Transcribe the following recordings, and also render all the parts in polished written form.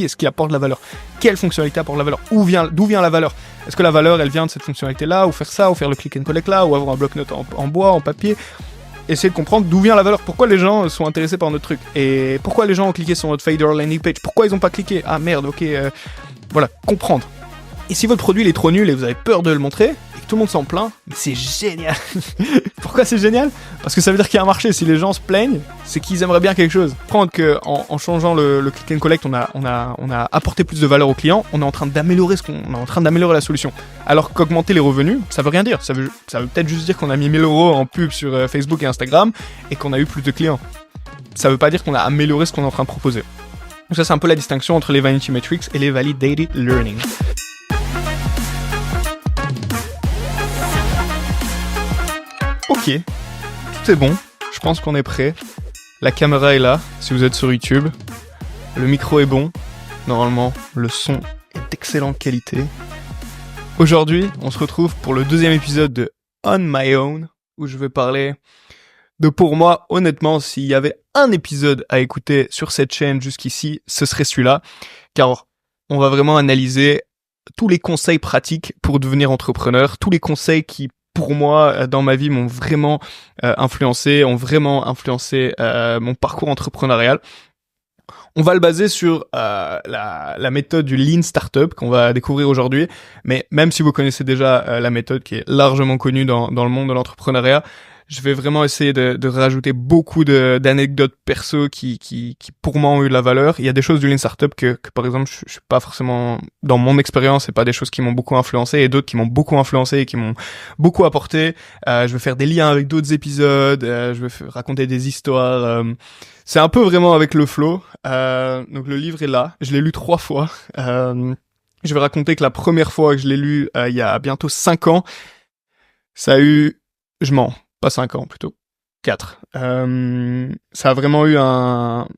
Est-ce qu'il apporte de la valeur? Quelle fonctionnalité apporte de la valeur? D'où vient la valeur? Est-ce que la valeur, elle vient de cette fonctionnalité-là, ou faire ça, ou faire le click and collect là, ou avoir un bloc-notes en bois, en papier? Essayer de comprendre d'où vient la valeur, pourquoi les gens sont intéressés par notre truc, et pourquoi les gens ont cliqué sur notre fader landing page, pourquoi ils ont pas cliqué, ah merde, ok, voilà, comprendre. Et si votre produit il est trop nul et vous avez peur de le montrer, et que tout le monde s'en plaint, c'est génial. Pourquoi c'est génial? Parce que ça veut dire qu'il y a un marché. Si les gens se plaignent, c'est qu'ils aimeraient bien quelque chose. Prendre que en changeant le click and collect, on a apporté plus de valeur aux clients, on est en train d'améliorer la solution. Alors qu'augmenter les revenus, ça veut rien dire. Ça veut peut-être juste dire qu'on a mis 1000 € en pub sur Facebook et Instagram et qu'on a eu plus de clients. Ça veut pas dire qu'on a amélioré ce qu'on est en train de proposer. Donc ça, c'est un peu la distinction entre les vanity metrics et les validated learning. Ok, tout est bon, je pense qu'on est prêt. La caméra est là, si vous êtes sur YouTube. Le micro est bon, normalement le son est d'excellente qualité. Aujourd'hui, on se retrouve pour le 2e épisode de On My Own, où je vais parler de, pour moi, honnêtement, s'il y avait un épisode à écouter sur cette chaîne jusqu'ici, ce serait celui-là, car on va vraiment analyser tous les conseils pratiques pour devenir entrepreneur, tous les conseils qui, pour moi, dans ma vie, m'ont vraiment influencé mon parcours entrepreneurial. On va le baser sur la méthode du Lean Startup qu'on va découvrir aujourd'hui, mais même si vous connaissez déjà la méthode qui est largement connue dans le monde de l'entrepreneuriat, je vais vraiment essayer de rajouter beaucoup d'anecdotes perso qui pour moi ont eu de la valeur. Il y a des choses du Lean Startup que par exemple je suis pas forcément, dans mon expérience, c'est pas des choses qui m'ont beaucoup influencé, et d'autres qui m'ont beaucoup influencé et qui m'ont beaucoup apporté. Je vais faire des liens avec d'autres épisodes, je vais raconter des histoires. C'est un peu vraiment avec le flow. Donc le livre est là, je l'ai lu 3 fois. Je vais raconter que la première fois que je l'ai lu, il y a bientôt 5 ans, ça a eu... Pas 5 ans, plutôt 4. Ça a vraiment eu un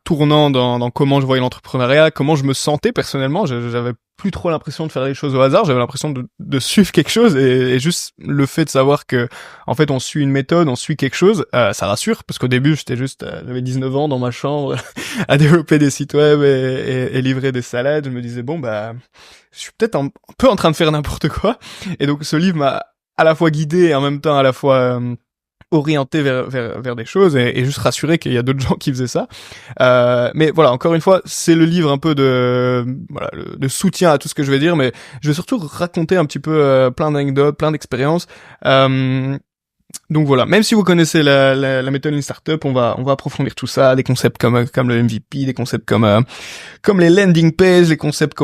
tournant dans comment je voyais l'entrepreneuriat, comment je me sentais personnellement. J'avais plus trop l'impression de faire les choses au hasard, j'avais l'impression de suivre quelque chose, et juste le fait de savoir que, en fait, on suit une méthode, on suit quelque chose, ça rassure, parce qu'au début, j'avais 19 ans dans ma chambre à développer des sites web et livrer des salades. Je me disais, bon, je suis peut-être un peu en train de faire n'importe quoi. Et donc, ce livre m'a à la fois guidé et en même temps à la fois orienté vers des choses, et juste rassuré qu'il y a d'autres gens qui faisaient ça. Mais voilà, encore une fois, c'est le livre un peu de soutien à tout ce que je vais dire, mais je vais surtout raconter un petit peu plein d'anecdotes, plein d'expériences. Donc voilà, même si vous connaissez la méthode Lean Startup, on va approfondir tout ça, des concepts comme le MVP, des concepts comme les landing pages, les concepts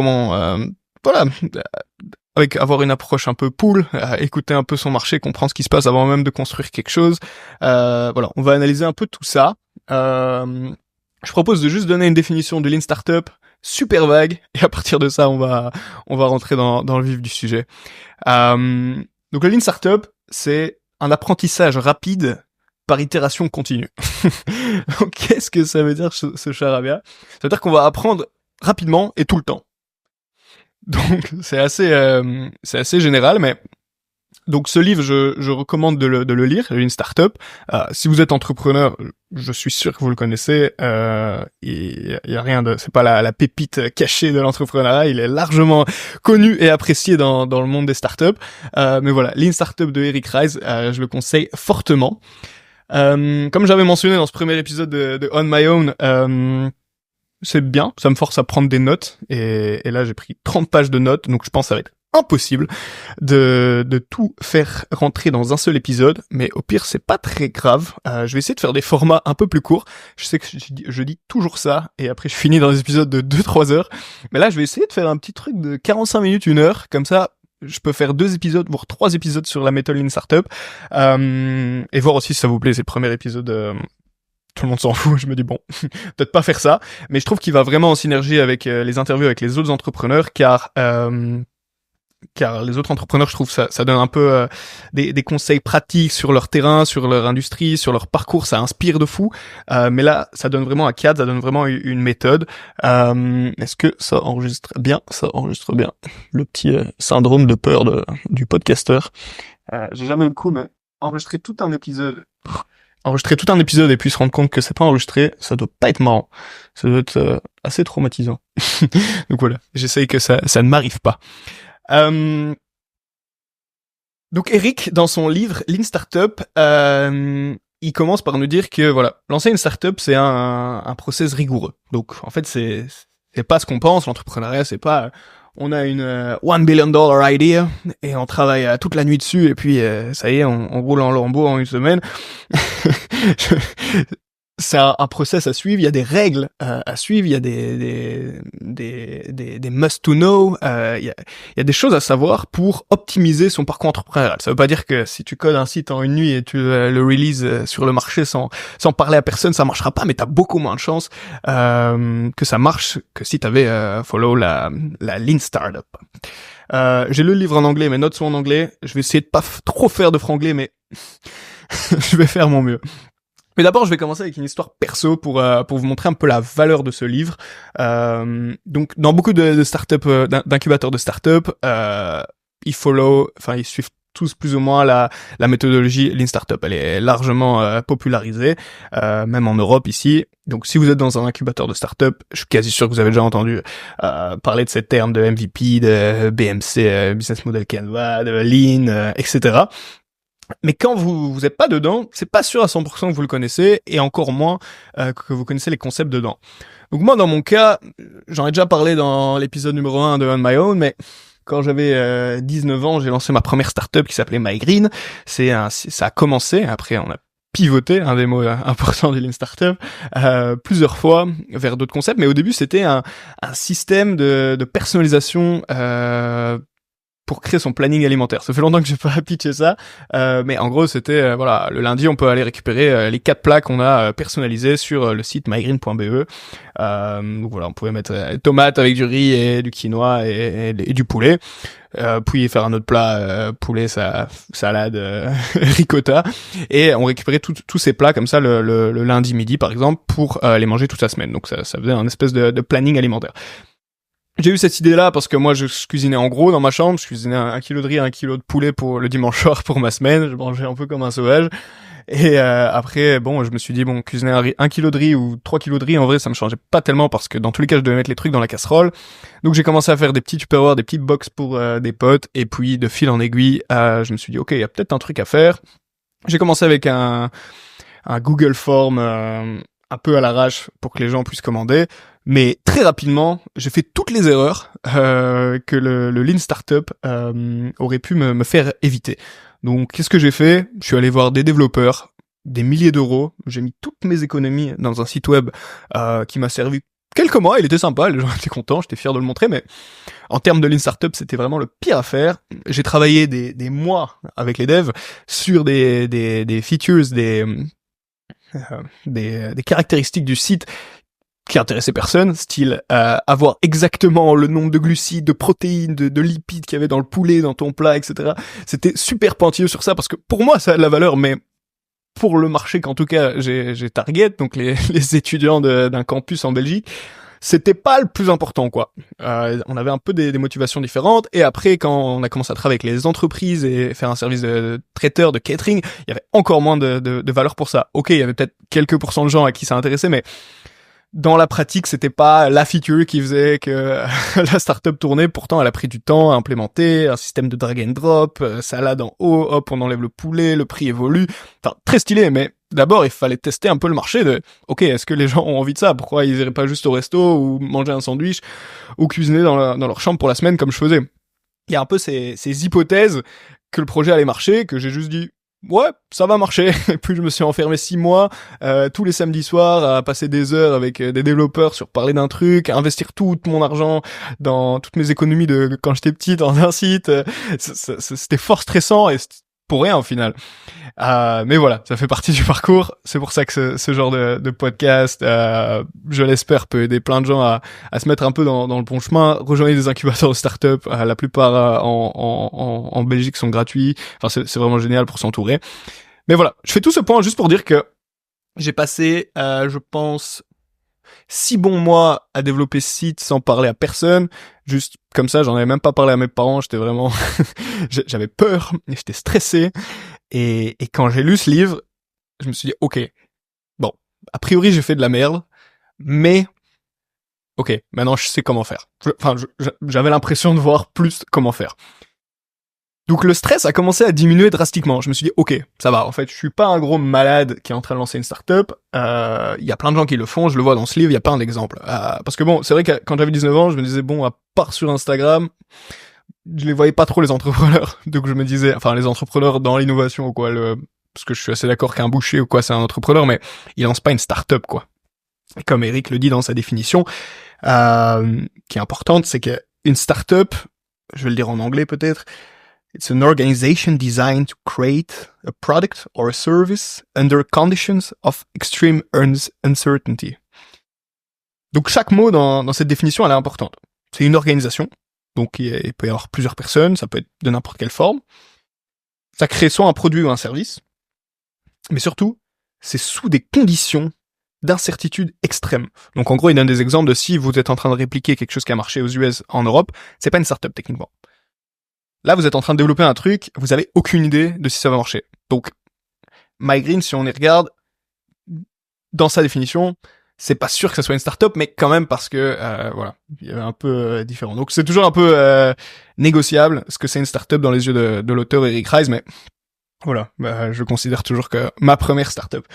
avec avoir une approche un peu pool, écouter un peu son marché, comprendre ce qui se passe avant même de construire quelque chose. Voilà, on va analyser un peu tout ça. Je propose de juste donner une définition de Lean Startup super vague, et à partir de ça, on va rentrer dans le vif du sujet. Donc le Lean Startup, c'est un apprentissage rapide par itération continue. Donc qu'est-ce que ça veut dire, ce charabia? Ça veut dire qu'on va apprendre rapidement et tout le temps. Donc c'est assez général, mais donc ce livre, je recommande de le lire, Lean Startup. Si vous êtes entrepreneur, je suis sûr que vous le connaissez. Il y a rien c'est pas la pépite cachée de l'entrepreneuriat. Il est largement connu et apprécié dans le monde des startups. Mais voilà, Lean Startup de Eric Ries, je le conseille fortement. Comme j'avais mentionné dans ce premier épisode de On My Own, c'est bien, ça me force à prendre des notes, et là j'ai pris 30 pages de notes, donc je pense que ça va être impossible de tout faire rentrer dans un seul épisode, mais au pire c'est pas très grave. Je vais essayer de faire des formats un peu plus courts. Je sais que je dis toujours ça, et après je finis dans des épisodes de 2-3 heures, mais là je vais essayer de faire un petit truc de 45 minutes, 1 heure, comme ça je peux faire 2 épisodes, voire 3 épisodes sur la méthode Lean Startup, et voir aussi si ça vous plaît. C'est le premier épisode, tout le monde s'en fout, je me dis bon, peut-être pas faire ça, mais je trouve qu'il va vraiment en synergie avec les interviews avec les autres entrepreneurs, car les autres entrepreneurs, je trouve ça donne un peu des conseils pratiques sur leur terrain, sur leur industrie, sur leur parcours, ça inspire de fou, mais là ça donne vraiment un cadre, ça donne vraiment une méthode. Est-ce que ça enregistre bien? Ça enregistre bien. Le petit syndrome de peur du podcasteur. J'ai jamais eu le coup, mais enregistrer tout un épisode enregistrer tout un épisode et puis se rendre compte que c'est pas enregistré, ça doit pas être marrant. Ça doit être assez traumatisant. Donc voilà, j'essaye que ça ne m'arrive pas. Donc Eric, dans son livre Lean Startup, il commence par nous dire que voilà, lancer une startup, c'est un process rigoureux. Donc en fait, c'est pas ce qu'on pense. L'entrepreneuriat, c'est pas on a une $1 billion idea et on travaille toute la nuit dessus et puis ça y est, on roule en lambeaux en une semaine. C'est un process à suivre, il y a des règles à suivre, il y a des must to know, il y a des choses à savoir pour optimiser son parcours entrepreneurial. Ça veut pas dire que si tu codes un site en une nuit et tu le releases sur le marché sans parler à personne, ça marchera pas, mais t'as beaucoup moins de chances que ça marche que si t'avais follow la Lean Startup. J'ai lu le livre en anglais, mes notes sont en anglais. Je vais essayer de pas trop faire de franglais, mais je vais faire mon mieux. Mais d'abord, je vais commencer avec une histoire perso pour vous montrer un peu la valeur de ce livre. Donc, dans beaucoup de startups, d'incubateurs de startups, ils suivent tous plus ou moins la méthodologie Lean Startup. Elle est largement popularisée, même en Europe ici. Donc, si vous êtes dans un incubateur de startup, je suis quasi sûr que vous avez déjà entendu parler de ces termes de MVP, de BMC, Business Model Canvas, de Lean, etc. Mais quand vous êtes pas dedans, c'est pas sûr à 100% que vous le connaissez, et encore moins que vous connaissez les concepts dedans. Donc moi, dans mon cas, j'en ai déjà parlé dans l'épisode numéro 1 de On My Own, mais quand j'avais 19 ans, j'ai lancé ma première startup qui s'appelait MyGreen. Ça a commencé, après on a pivoté, un des mots importants du Lean Startup, plusieurs fois vers d'autres concepts, mais au début c'était un système de personnalisation pour créer son planning alimentaire. Ça fait longtemps que j'ai pas pitché ça, mais en gros c'était voilà, le lundi on peut aller récupérer les 4 plats qu'on a personnalisés sur le site mygreen.be. Donc voilà, on pouvait mettre tomates avec du riz et du quinoa et du poulet. Puis faire un autre plat, poulet, salade, ricotta, et on récupérait tous ces plats comme ça le lundi midi par exemple pour les manger toute la semaine. Donc ça faisait un espèce de planning alimentaire. J'ai eu cette idée-là parce que moi, je cuisinais en gros dans ma chambre. Je cuisinais 1 kilo de riz, 1 kilo de poulet pour le dimanche soir pour ma semaine. Je mangeais un peu comme un sauvage. Et après, bon, je me suis dit, bon, cuisiner 1 kilo de riz ou 3 kilos de riz, en vrai, ça me changeait pas tellement parce que dans tous les cas, je devais mettre les trucs dans la casserole. Donc j'ai commencé à faire des petits Tupperware, des petites box pour des potes. Et puis, de fil en aiguille, je me suis dit, ok, il y a peut-être un truc à faire. J'ai commencé avec un Google Form un peu à l'arrache pour que les gens puissent commander. Mais très rapidement, j'ai fait toutes les erreurs que le Lean Startup aurait pu me faire éviter. Donc, qu'est-ce que j'ai fait ? Je suis allé voir des développeurs, des milliers d'euros. J'ai mis toutes mes économies dans un site web qui m'a servi quelques mois. Il était sympa, les gens étaient contents, j'étais fier de le montrer, mais en termes de Lean Startup, c'était vraiment le pire à faire. J'ai travaillé des mois avec les devs sur des features, des caractéristiques du site qui intéressait personne, style avoir exactement le nombre de glucides, de protéines, de lipides qu'il y avait dans le poulet, dans ton plat, etc. C'était super pointilleux sur ça parce que pour moi ça a de la valeur, mais pour le marché qu'en tout cas j'ai target, donc les étudiants d'un campus en Belgique, c'était pas le plus important quoi. On avait un peu des motivations différentes, et après quand on a commencé à travailler avec les entreprises et faire un service de traiteur, de catering, il y avait encore moins de valeur pour ça. Ok, il y avait peut-être quelques pourcents de gens à qui ça intéressait, mais dans la pratique, c'était pas la feature qui faisait que la startup tournait. Pourtant, elle a pris du temps à implémenter, un système de drag and drop, salade en haut, hop, on enlève le poulet, le prix évolue. Enfin, très stylé, mais d'abord, il fallait tester un peu le marché de, ok, est-ce que les gens ont envie de ça? Pourquoi ils iraient pas juste au resto ou manger un sandwich ou cuisiner dans leur chambre pour la semaine comme je faisais? Il y a un peu ces hypothèses que le projet allait marcher, que j'ai juste dit, ouais, ça va marcher. Et puis je me suis enfermé 6 mois, tous les samedis soirs, à passer des heures avec des développeurs sur parler d'un truc, à investir tout mon argent dans toutes mes économies de quand j'étais petit dans un site. C'était fort stressant et pour rien au final. Mais voilà, ça fait partie du parcours. C'est pour ça que ce genre de podcast, je l'espère, peut aider plein de gens à se mettre un peu dans le bon chemin. Rejoignez des incubateurs de start-up. La plupart en Belgique sont gratuits. Enfin, c'est vraiment génial pour s'entourer. Mais voilà, je fais tout ce point juste pour dire que j'ai passé, je pense, 6 bons mois à développer ce site sans parler à personne. Juste comme ça, j'en avais même pas parlé à mes parents. J'étais vraiment, j'avais peur, j'étais stressé. Et quand j'ai lu ce livre, je me suis dit, ok, bon, a priori j'ai fait de la merde, mais ok, maintenant je sais comment faire. J'avais l'impression de voir plus comment faire. Donc le stress a commencé à diminuer drastiquement. Je me suis dit, ok, ça va, en fait, je suis pas un gros malade qui est en train de lancer une startup. Il y a plein de gens qui le font, je le vois dans ce livre, il y a plein d'exemples. Parce que bon, c'est vrai que quand j'avais 19 ans, je me disais, bon, à part sur Instagram, je les voyais pas trop les entrepreneurs. Donc je me disais, enfin les entrepreneurs dans l'innovation ou quoi, parce que je suis assez d'accord qu'un boucher ou quoi, c'est un entrepreneur, mais il lance pas une startup, quoi. Et comme Eric le dit dans sa définition, qui est importante, c'est qu'une startup, je vais le dire en anglais peut-être, it's an organization designed to create a product or a service under conditions of extreme uncertainty. Donc chaque mot dans cette définition, elle est importante. C'est une organisation, donc il peut y avoir plusieurs personnes, ça peut être de n'importe quelle forme. Ça crée soit un produit ou un service, mais surtout, c'est sous des conditions d'incertitude extrême. Donc en gros, il donne des exemples de si vous êtes en train de répliquer quelque chose qui a marché aux US en Europe, c'est pas une startup techniquement. Là, vous êtes en train de développer un truc, vous avez aucune idée de si ça va marcher. Donc, MyGreen, si on y regarde, dans sa définition, c'est pas sûr que ça soit une startup, mais quand même parce que, voilà, il y avait un peu différent. Donc c'est toujours un peu négociable ce que c'est une startup dans les yeux de l'auteur Eric Ries, mais voilà, je considère toujours que ma première startup.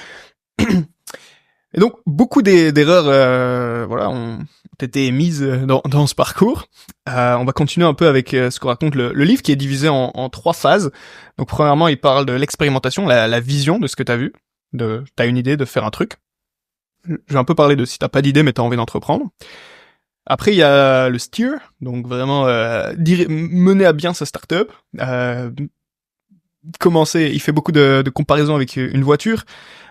Et donc, beaucoup d'erreurs voilà, ont été émises dans ce parcours. On va continuer un peu avec ce que raconte le livre, qui est divisé en 3 phases. Donc, premièrement, il parle de l'expérimentation, la vision de ce que t'as vu. T'as une idée de faire un truc. Je vais un peu parler de si t'as pas d'idée, mais t'as envie d'entreprendre. Après, il y a le steer, donc vraiment mener à bien sa startup. Commencer, il fait beaucoup de comparaisons avec une voiture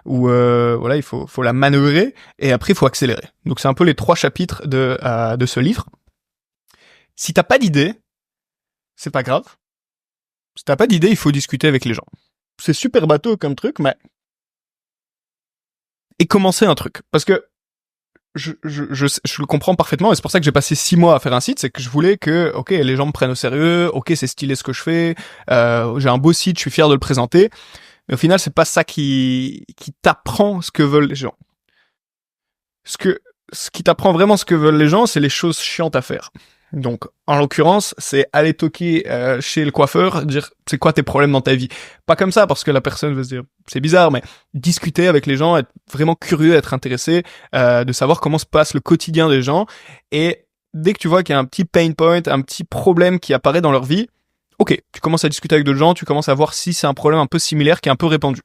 où voilà, il faut la manœuvrer et après il faut accélérer. Donc c'est un peu les 3 chapitres de ce livre. Si t'as pas d'idée, c'est pas grave. Si t'as pas d'idée, il faut discuter avec les gens. C'est super bateau comme truc, mais et commencer un truc, parce que je le comprends parfaitement et c'est pour ça que j'ai passé 6 mois à faire un site, c'est que je voulais que, ok, les gens me prennent au sérieux, ok, c'est stylé ce que je fais, j'ai un beau site, je suis fier de le présenter, mais au final, c'est pas ça qui t'apprend ce que veulent les gens. Ce qui t'apprend vraiment ce que veulent les gens, c'est les choses chiantes à faire. Donc, en l'occurrence, c'est aller toquer chez le coiffeur, dire c'est quoi tes problèmes dans ta vie. Pas comme ça, parce que la personne va se dire c'est bizarre, mais discuter avec les gens, être vraiment curieux, être intéressé, de savoir comment se passe le quotidien des gens. Et dès que tu vois qu'il y a un petit pain point, un petit problème qui apparaît dans leur vie, ok, tu commences à discuter avec d'autres gens, tu commences à voir si c'est un problème un peu similaire qui est un peu répandu.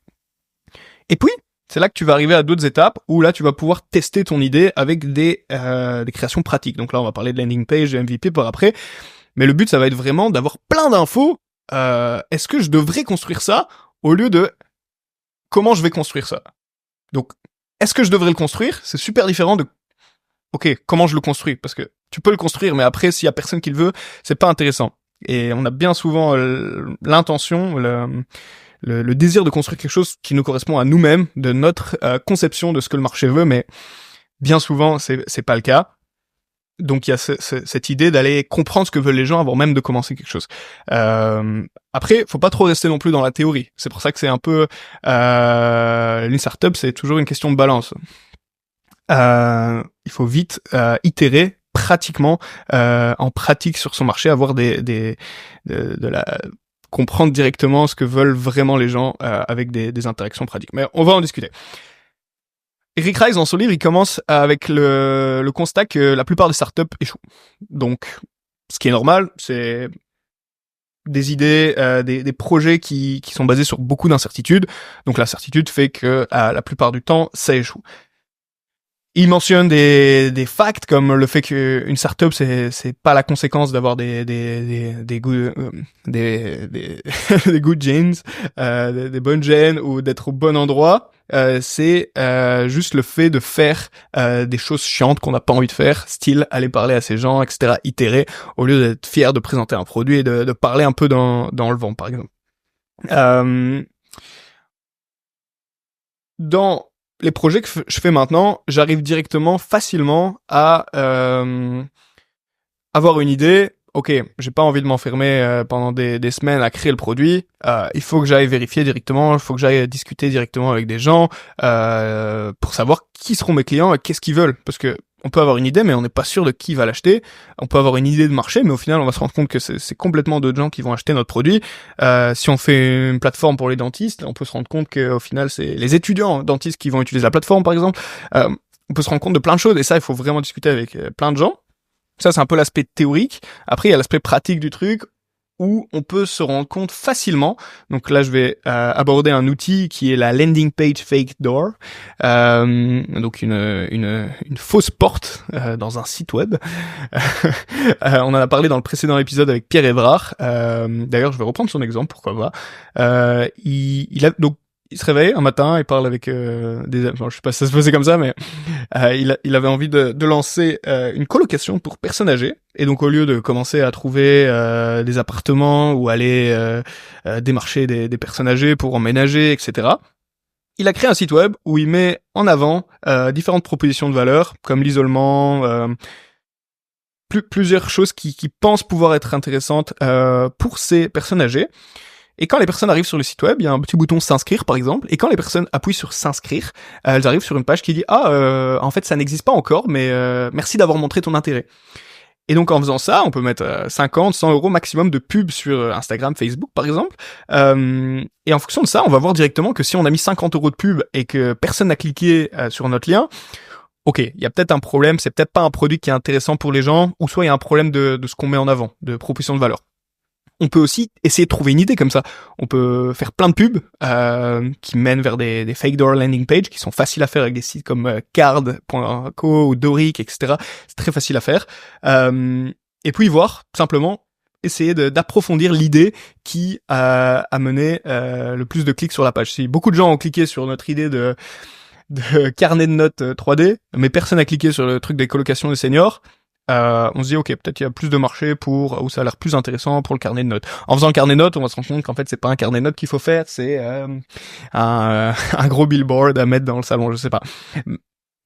Et puis, c'est là que tu vas arriver à d'autres étapes où là tu vas pouvoir tester ton idée avec des créations pratiques. Donc là on va parler de landing page, de MVP par après. Mais le but ça va être vraiment d'avoir plein d'infos. Est-ce que je devrais construire ça au lieu de comment je vais construire ça? Donc est-ce que je devrais le construire? C'est super différent de ok, comment je le construis? Parce que tu peux le construire, mais après s'il y a personne qui le veut, c'est pas intéressant. Et on a bien souvent l'intention, le désir de construire quelque chose qui nous correspond à nous-mêmes, de notre conception de ce que le marché veut, mais bien souvent, c'est pas le cas. Donc il y a cette idée d'aller comprendre ce que veulent les gens avant même de commencer quelque chose. Après, faut pas trop rester non plus dans la théorie. C'est pour ça que c'est un peu une startup, c'est toujours une question de balance. Il faut vite itérer pratiquement en pratique sur son marché, avoir de la comprendre directement ce que veulent vraiment les gens avec des interactions pratiques. Mais on va en discuter. Eric Ries, dans son livre, il commence avec le constat que la plupart des startups échouent. Donc, ce qui est normal, c'est des idées, des projets qui sont basés sur beaucoup d'incertitudes. Donc, l'incertitude fait que la plupart du temps, ça échoue. Il mentionne des facts comme le fait qu'une startup c'est pas la conséquence d'avoir des good des good genes, des bonnes gènes ou d'être au bon endroit. C'est juste le fait de faire des choses chiantes qu'on n'a pas envie de faire, style aller parler à ces gens, etc. Itérer au lieu d'être fier de présenter un produit et de parler un peu dans le vent, par exemple. Dans les projets que je fais maintenant, j'arrive directement, facilement à avoir une idée, ok, j'ai pas envie de m'enfermer pendant des semaines à créer le produit. Il faut que j'aille vérifier directement, il faut que j'aille discuter directement avec des gens pour savoir qui seront mes clients et qu'est-ce qu'ils veulent. Parce que on peut avoir une idée, mais on n'est pas sûr de qui va l'acheter. On peut avoir une idée de marché, mais au final, on va se rendre compte que c'est complètement d'autres gens qui vont acheter notre produit. Si on fait une plateforme pour les dentistes, on peut se rendre compte qu'au final, c'est les étudiants dentistes qui vont utiliser la plateforme, par exemple. On peut se rendre compte de plein de choses, et ça, il faut vraiment discuter avec plein de gens. Ça, c'est un peu l'aspect théorique. Après, il y a l'aspect pratique du truc, où on peut se rendre compte facilement. Donc là, je vais aborder un outil qui est la landing page fake door, donc une fausse porte dans un site web. On en a parlé dans le précédent épisode avec Pierre Évrard. D'ailleurs, je vais reprendre son exemple, pourquoi pas. Il se réveille un matin, il parle avec je sais pas si ça se passait comme ça, mais il avait envie de lancer une colocation pour personnes âgées. Et donc au lieu de commencer à trouver des appartements ou aller démarcher des personnes âgées pour emménager, etc., il a créé un site web où il met en avant différentes propositions de valeur, comme l'isolement, plusieurs choses qui pensent pouvoir être intéressantes pour ces personnes âgées. Et quand les personnes arrivent sur le site web, il y a un petit bouton s'inscrire par exemple, et quand les personnes appuient sur s'inscrire, elles arrivent sur une page qui dit en fait ça n'existe pas encore, mais merci d'avoir montré ton intérêt. Et donc en faisant ça, on peut mettre 50, 100 euros maximum de pub sur Instagram, Facebook par exemple, et en fonction de ça, on va voir directement que si on a mis 50 euros de pub et que personne n'a cliqué sur notre lien, ok, il y a peut-être un problème, c'est peut-être pas un produit qui est intéressant pour les gens, ou soit il y a un problème de ce qu'on met en avant, de proposition de valeur. On peut aussi essayer de trouver une idée comme ça. On peut faire plein de pubs qui mènent vers des fake door landing pages qui sont faciles à faire avec des sites comme card.co ou Doric, etc. C'est très facile à faire. Et puis voir, simplement, essayer d'approfondir l'idée qui a mené le plus de clics sur la page. Si beaucoup de gens ont cliqué sur notre idée de carnet de notes 3D, mais personne n'a cliqué sur le truc des colocations des seniors, on se dit ok, peut-être il y a plus de marché où ça a l'air plus intéressant pour le carnet de notes. En faisant le carnet de notes, on va se rendre compte qu'en fait c'est pas un carnet de notes qu'il faut faire, c'est un gros billboard à mettre dans le salon, je sais pas.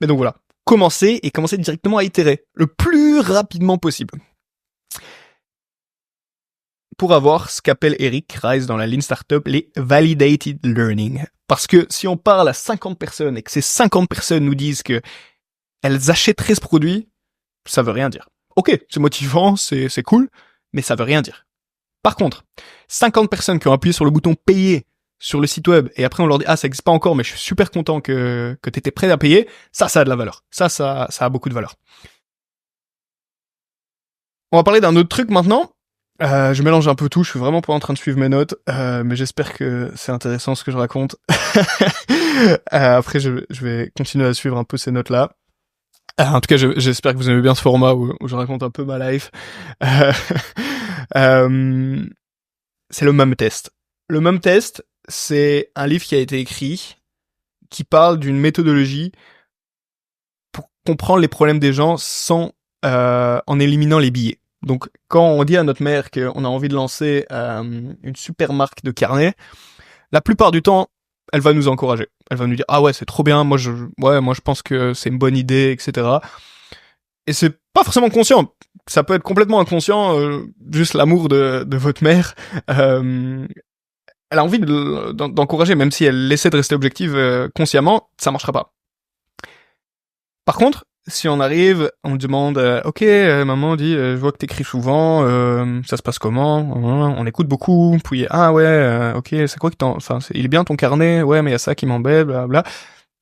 Mais donc voilà, commencer directement à itérer le plus rapidement possible. Pour avoir ce qu'appelle Eric Rice dans la Lean Startup les validated learning. Parce que si on parle à 50 personnes et que ces 50 personnes nous disent que elles achèteraient ce produit, ça veut rien dire. Ok, c'est motivant, c'est cool, mais ça veut rien dire. Par contre, 50 personnes qui ont appuyé sur le bouton payer sur le site web et après on leur dit ça existe pas encore, mais je suis super content que t'étais prêt à payer, ça a de la valeur. Ça a beaucoup de valeur. On va parler d'un autre truc maintenant. Je mélange un peu tout, je suis vraiment pas en train de suivre mes notes, mais j'espère que c'est intéressant ce que je raconte. Après, je vais continuer à suivre un peu ces notes-là. En tout cas, j'espère que vous aimez bien ce format où je raconte un peu ma life. C'est le Mum Test. Le Mum Test, c'est un livre qui a été écrit qui parle d'une méthodologie pour comprendre les problèmes des gens en éliminant les billets. Donc, quand on dit à notre mère qu'on a envie de lancer une super marque de carnet, la plupart du temps, elle va nous encourager. Elle va nous dire ouais, c'est trop bien, moi je pense que c'est une bonne idée, etc. Et c'est pas forcément conscient. Ça peut être complètement inconscient, juste l'amour de votre mère. Elle a envie d'encourager, même si elle essaie de rester objective consciemment, ça marchera pas. Par contre, si on arrive, on demande ok, maman dit je vois que t'écris souvent, ça se passe comment? On écoute beaucoup, puis ouais, ok, c'est quoi il est bien ton carnet? Ouais, mais il y a ça qui m'embête, blablabla.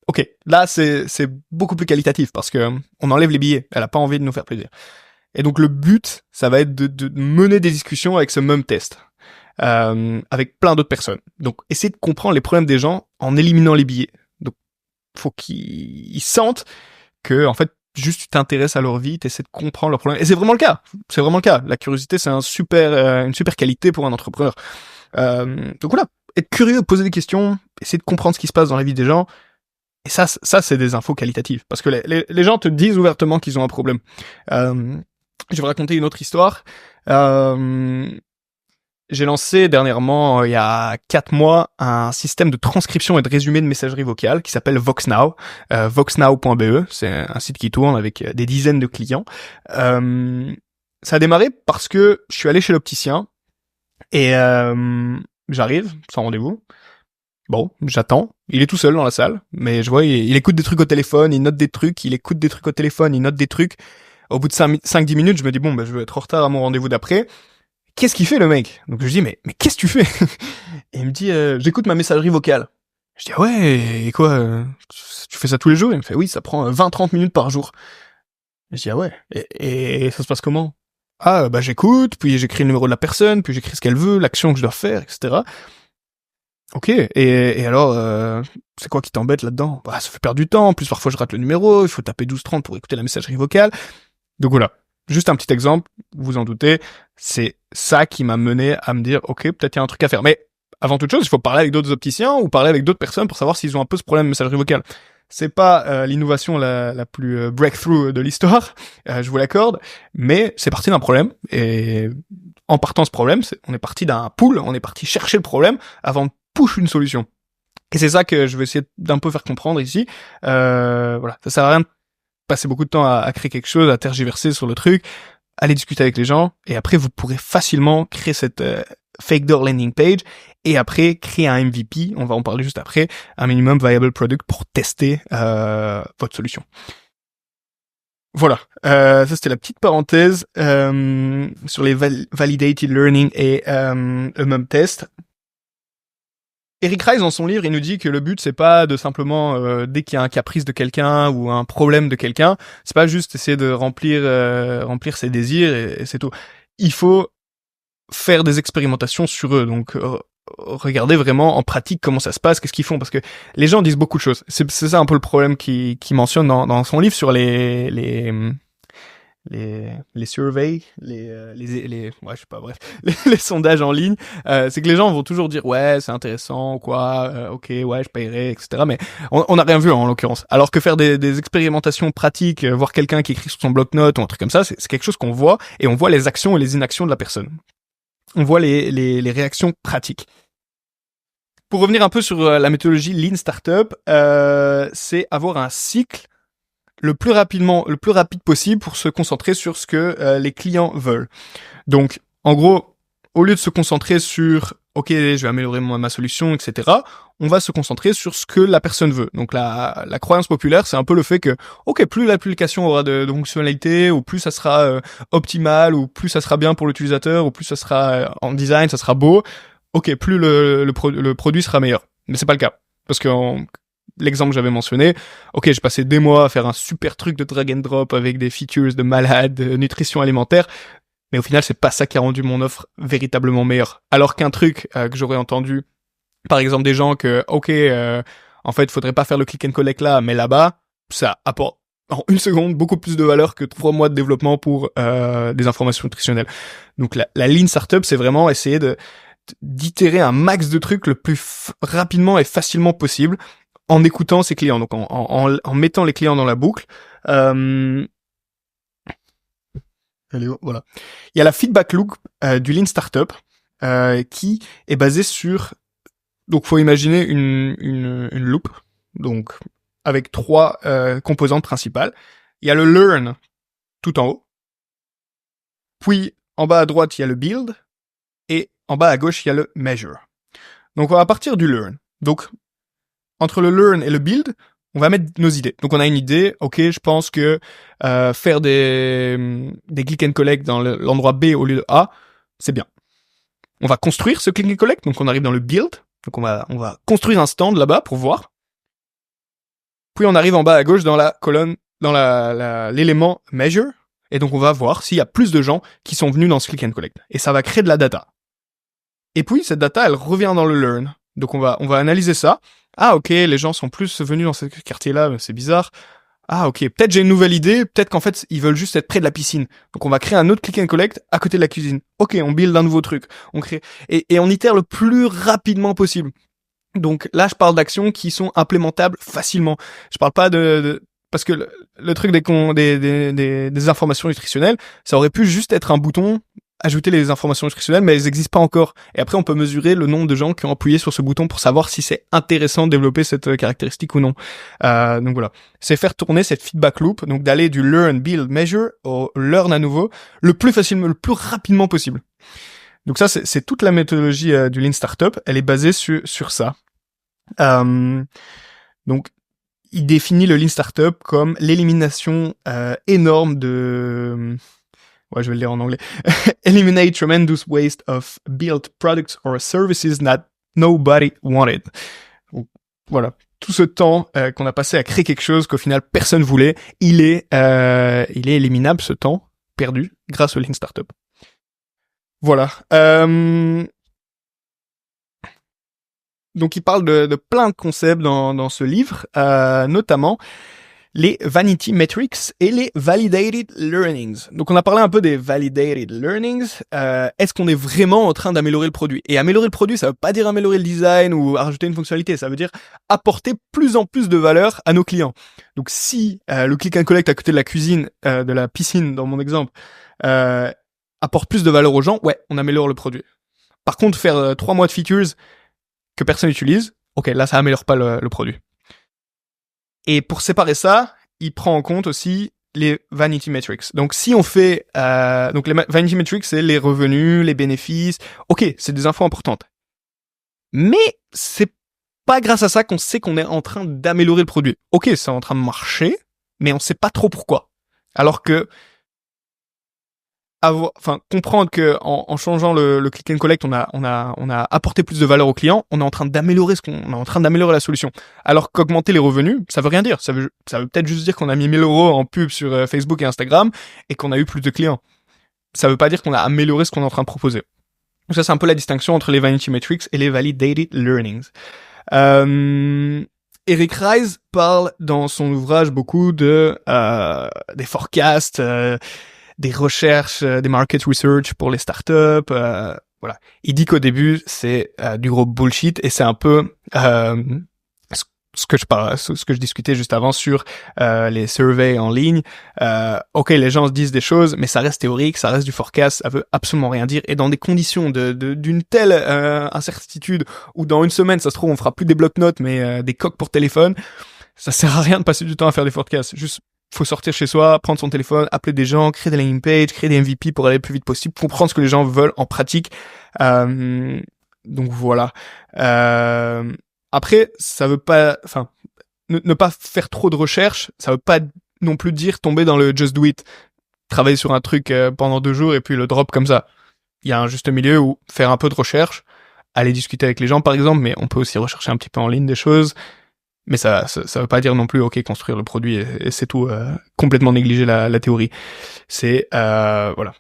Ok, là c'est beaucoup plus qualitatif parce que on enlève les billets, elle a pas envie de nous faire plaisir. Et donc le but, ça va être de mener des discussions avec ce Mum Test, avec plein d'autres personnes. Donc essayer de comprendre les problèmes des gens en éliminant les billets. Donc faut qu'ils sentent que en fait juste tu t'intéresses à leur vie, t'essaies de comprendre leurs problèmes. Et c'est vraiment le cas. C'est vraiment le cas. La curiosité, c'est une super qualité pour un entrepreneur. Donc voilà, être curieux, poser des questions, essayer de comprendre ce qui se passe dans la vie des gens. Et ça c'est des infos qualitatives. Parce que les gens te disent ouvertement qu'ils ont un problème. Je vais raconter une autre histoire. J'ai lancé dernièrement, il y a 4 mois, un système de transcription et de résumé de messagerie vocale qui s'appelle VoxNow, voxnow.be. C'est un site qui tourne avec des dizaines de clients. ça a démarré parce que je suis allé chez l'opticien et j'arrive sans rendez-vous. Bon, j'attends. Il est tout seul dans la salle, mais je vois, il écoute des trucs au téléphone, il note des trucs, il écoute des trucs au téléphone, il note des trucs. Au bout de 5-10 minutes, je me dis, bon, je vais être en retard à mon rendez-vous d'après. Qu'est-ce qu'il fait, le mec? Donc je dis, mais qu'est-ce que tu fais? Et il me dit, j'écoute ma messagerie vocale. Je dis, ah ouais, et quoi, tu fais ça tous les jours? Il me fait, oui, ça prend 20-30 minutes par jour. Je dis, ah ouais, et ça se passe comment? Ah, j'écoute, puis j'écris le numéro de la personne, puis j'écris ce qu'elle veut, l'action que je dois faire, etc. Ok, et alors, c'est quoi qui t'embête là-dedans? Ça fait perdre du temps, en plus parfois je rate le numéro, il faut taper 12-30 pour écouter la messagerie vocale. Donc voilà, juste un petit exemple, vous vous en doutez, c'est ça qui m'a mené à me dire, ok, peut-être il y a un truc à faire. Mais avant toute chose, il faut parler avec d'autres opticiens ou parler avec d'autres personnes pour savoir s'ils ont un peu ce problème de messagerie vocale. C'est pas l'innovation la plus breakthrough de l'histoire, je vous l'accorde, mais c'est parti d'un problème, et en partant de ce problème, on est parti d'un pool, on est parti chercher le problème avant de push une solution. Et c'est ça que je vais essayer d'un peu faire comprendre ici. Voilà, ça sert à rien de passer beaucoup de temps à créer quelque chose, à tergiverser sur le truc, aller discuter avec les gens, et après vous pourrez facilement créer cette fake door landing page, et après créer un MVP, on va en parler juste après, un minimum viable product pour tester votre solution. Voilà, ça c'était la petite parenthèse sur les validated learning et MM test. Eric Rice, dans son livre, il nous dit que le but, c'est pas de simplement, dès qu'il y a un caprice de quelqu'un ou un problème de quelqu'un, c'est pas juste essayer de remplir ses désirs et c'est tout. Il faut faire des expérimentations sur eux, donc regardez vraiment en pratique comment ça se passe, qu'est-ce qu'ils font, parce que les gens disent beaucoup de choses. C'est ça un peu le problème qu'il mentionne dans son livre sur les surveys, ouais, je sais pas, bref, les sondages en ligne, c'est que les gens vont toujours dire ouais, c'est intéressant, quoi, ok, ouais, je paierai, etc. Mais on n'a rien vu en l'occurrence. Alors que faire des expérimentations pratiques, voir quelqu'un qui écrit sur son bloc-notes ou un truc comme ça, c'est quelque chose qu'on voit, et on voit les actions et les inactions de la personne. On voit les réactions pratiques. Pour revenir un peu sur la méthodologie Lean Startup, c'est avoir un cycle le plus rapide possible pour se concentrer sur ce que les clients veulent. Donc, en gros, au lieu de se concentrer sur ok, je vais améliorer ma solution, etc., on va se concentrer sur ce que la personne veut. Donc la croyance populaire, c'est un peu le fait que ok, plus l'application aura de fonctionnalités, ou plus ça sera optimal, ou plus ça sera bien pour l'utilisateur, ou plus ça sera en design, ça sera beau, ok, plus le produit sera meilleur. Mais c'est pas le cas. Parce que l'exemple que j'avais mentionné, ok, j'ai passé des mois à faire un super truc de drag and drop avec des features de malade, de nutrition alimentaire, mais au final, c'est pas ça qui a rendu mon offre véritablement meilleure. Alors qu'un truc que j'aurais entendu, par exemple des gens que, ok, en fait, faudrait pas faire le click and collect là, mais là-bas, ça apporte en une seconde beaucoup plus de valeur que 3 mois de développement pour des informations nutritionnelles. Donc la Lean Startup, c'est vraiment essayer d'itérer un max de trucs le plus rapidement et facilement possible, en écoutant ses clients, donc en mettant les clients dans la boucle. Voilà. Il y a la feedback loop du Lean Startup qui est basée sur... Donc, faut imaginer une loop, donc avec 3 composantes principales. Il y a le learn tout en haut. Puis, en bas à droite, il y a le build. Et en bas à gauche, il y a le measure. Donc, on va partir du learn. Donc, entre le learn et le build, on va mettre nos idées. Donc on a une idée, ok, je pense que faire des click and collect dans l'endroit B au lieu de A, c'est bien. On va construire ce click and collect, donc on arrive dans le build, donc on va construire un stand là-bas pour voir. Puis on arrive en bas à gauche dans la colonne, dans l'élément measure, et donc on va voir s'il y a plus de gens qui sont venus dans ce click and collect. Et ça va créer de la data. Et puis cette data, elle revient dans le learn. Donc on va analyser ça. Ah ok, les gens sont plus venus dans ce quartier-là, c'est bizarre. Ah ok, peut-être j'ai une nouvelle idée, peut-être qu'en fait ils veulent juste être près de la piscine. Donc on va créer un autre click and collect à côté de la cuisine. Ok, on build un nouveau truc. On crée et on itère le plus rapidement possible. Donc là je parle d'actions qui sont implémentables facilement. Je parle pas parce que le truc des informations nutritionnelles, ça aurait pu juste être un bouton ajouter les informations nutritionnelles, mais elles n'existent pas encore. Et après, on peut mesurer le nombre de gens qui ont appuyé sur ce bouton pour savoir si c'est intéressant de développer cette caractéristique ou non. Donc voilà, c'est faire tourner cette feedback loop, donc d'aller du learn, build, measure au learn à nouveau, le plus facilement, le plus rapidement possible. Donc ça, c'est toute la méthodologie du Lean Startup. Elle est basée sur ça. Donc, il définit le Lean Startup comme l'élimination énorme de... Ouais, je vais le lire en anglais. Eliminate tremendous waste of built products or services that nobody wanted. Donc, voilà. Tout ce temps qu'on a passé à créer quelque chose qu'au final personne voulait, il est éliminable, ce temps perdu, grâce au Lean Startup. Voilà. Donc il parle de plein de concepts dans ce livre, notamment les vanity metrics et les validated learnings. Donc on a parlé un peu des validated learnings. Est-ce qu'on est vraiment en train d'améliorer le produit? Et améliorer le produit, ça veut pas dire améliorer le design ou rajouter une fonctionnalité, ça veut dire apporter plus en plus de valeur à nos clients. Donc si le click and collect à côté de la cuisine, de la piscine dans mon exemple, apporte plus de valeur aux gens, ouais, on améliore le produit. Par contre, faire 3 mois de features que personne n'utilise, ok, là ça améliore pas le produit. Et pour séparer ça, il prend en compte aussi les vanity metrics. Donc si on fait, donc les vanity metrics, c'est les revenus, les bénéfices. Ok, c'est des infos importantes. Mais c'est pas grâce à ça qu'on sait qu'on est en train d'améliorer le produit. Ok, c'est en train de marcher, mais on sait pas trop pourquoi. Alors que comprendre que en changeant le click and collect, on a apporté plus de valeur au client, on est en train d'améliorer on est en train d'améliorer la solution. Alors qu'augmenter les revenus, ça veut rien dire. Ça veut peut-être juste dire qu'on a mis 1000 € en pub sur Facebook et Instagram et qu'on a eu plus de clients. Ça veut pas dire qu'on a amélioré ce qu'on est en train de proposer. Donc ça, c'est un peu la distinction entre les vanity metrics et les validated learnings. Eric Ries parle dans son ouvrage beaucoup des forecasts, des recherches, des market research pour les startups, voilà. Il dit qu'au début c'est du gros bullshit et c'est un peu ce que je discutais juste avant sur les surveys en ligne. Ok, les gens se disent des choses, mais ça reste théorique, ça reste du forecast, ça veut absolument rien dire. Et dans des conditions d'une telle incertitude, où dans une semaine, ça se trouve, on fera plus des bloc-notes, mais des coques pour téléphone, ça sert à rien de passer du temps à faire des forecasts. Juste faut sortir chez soi, prendre son téléphone, appeler des gens, créer des landing pages, créer des MVP pour aller le plus vite possible, comprendre ce que les gens veulent en pratique. Donc voilà. Après, ça veut pas, ne pas faire trop de recherches, ça veut pas non plus dire tomber dans le just do it, travailler sur un truc pendant 2 jours et puis le drop comme ça. Il y a un juste milieu où faire un peu de recherche, aller discuter avec les gens par exemple, mais on peut aussi rechercher un petit peu en ligne des choses. Mais ça veut pas dire non plus, ok, construire le produit et c'est tout, complètement négliger la théorie. C'est, voilà,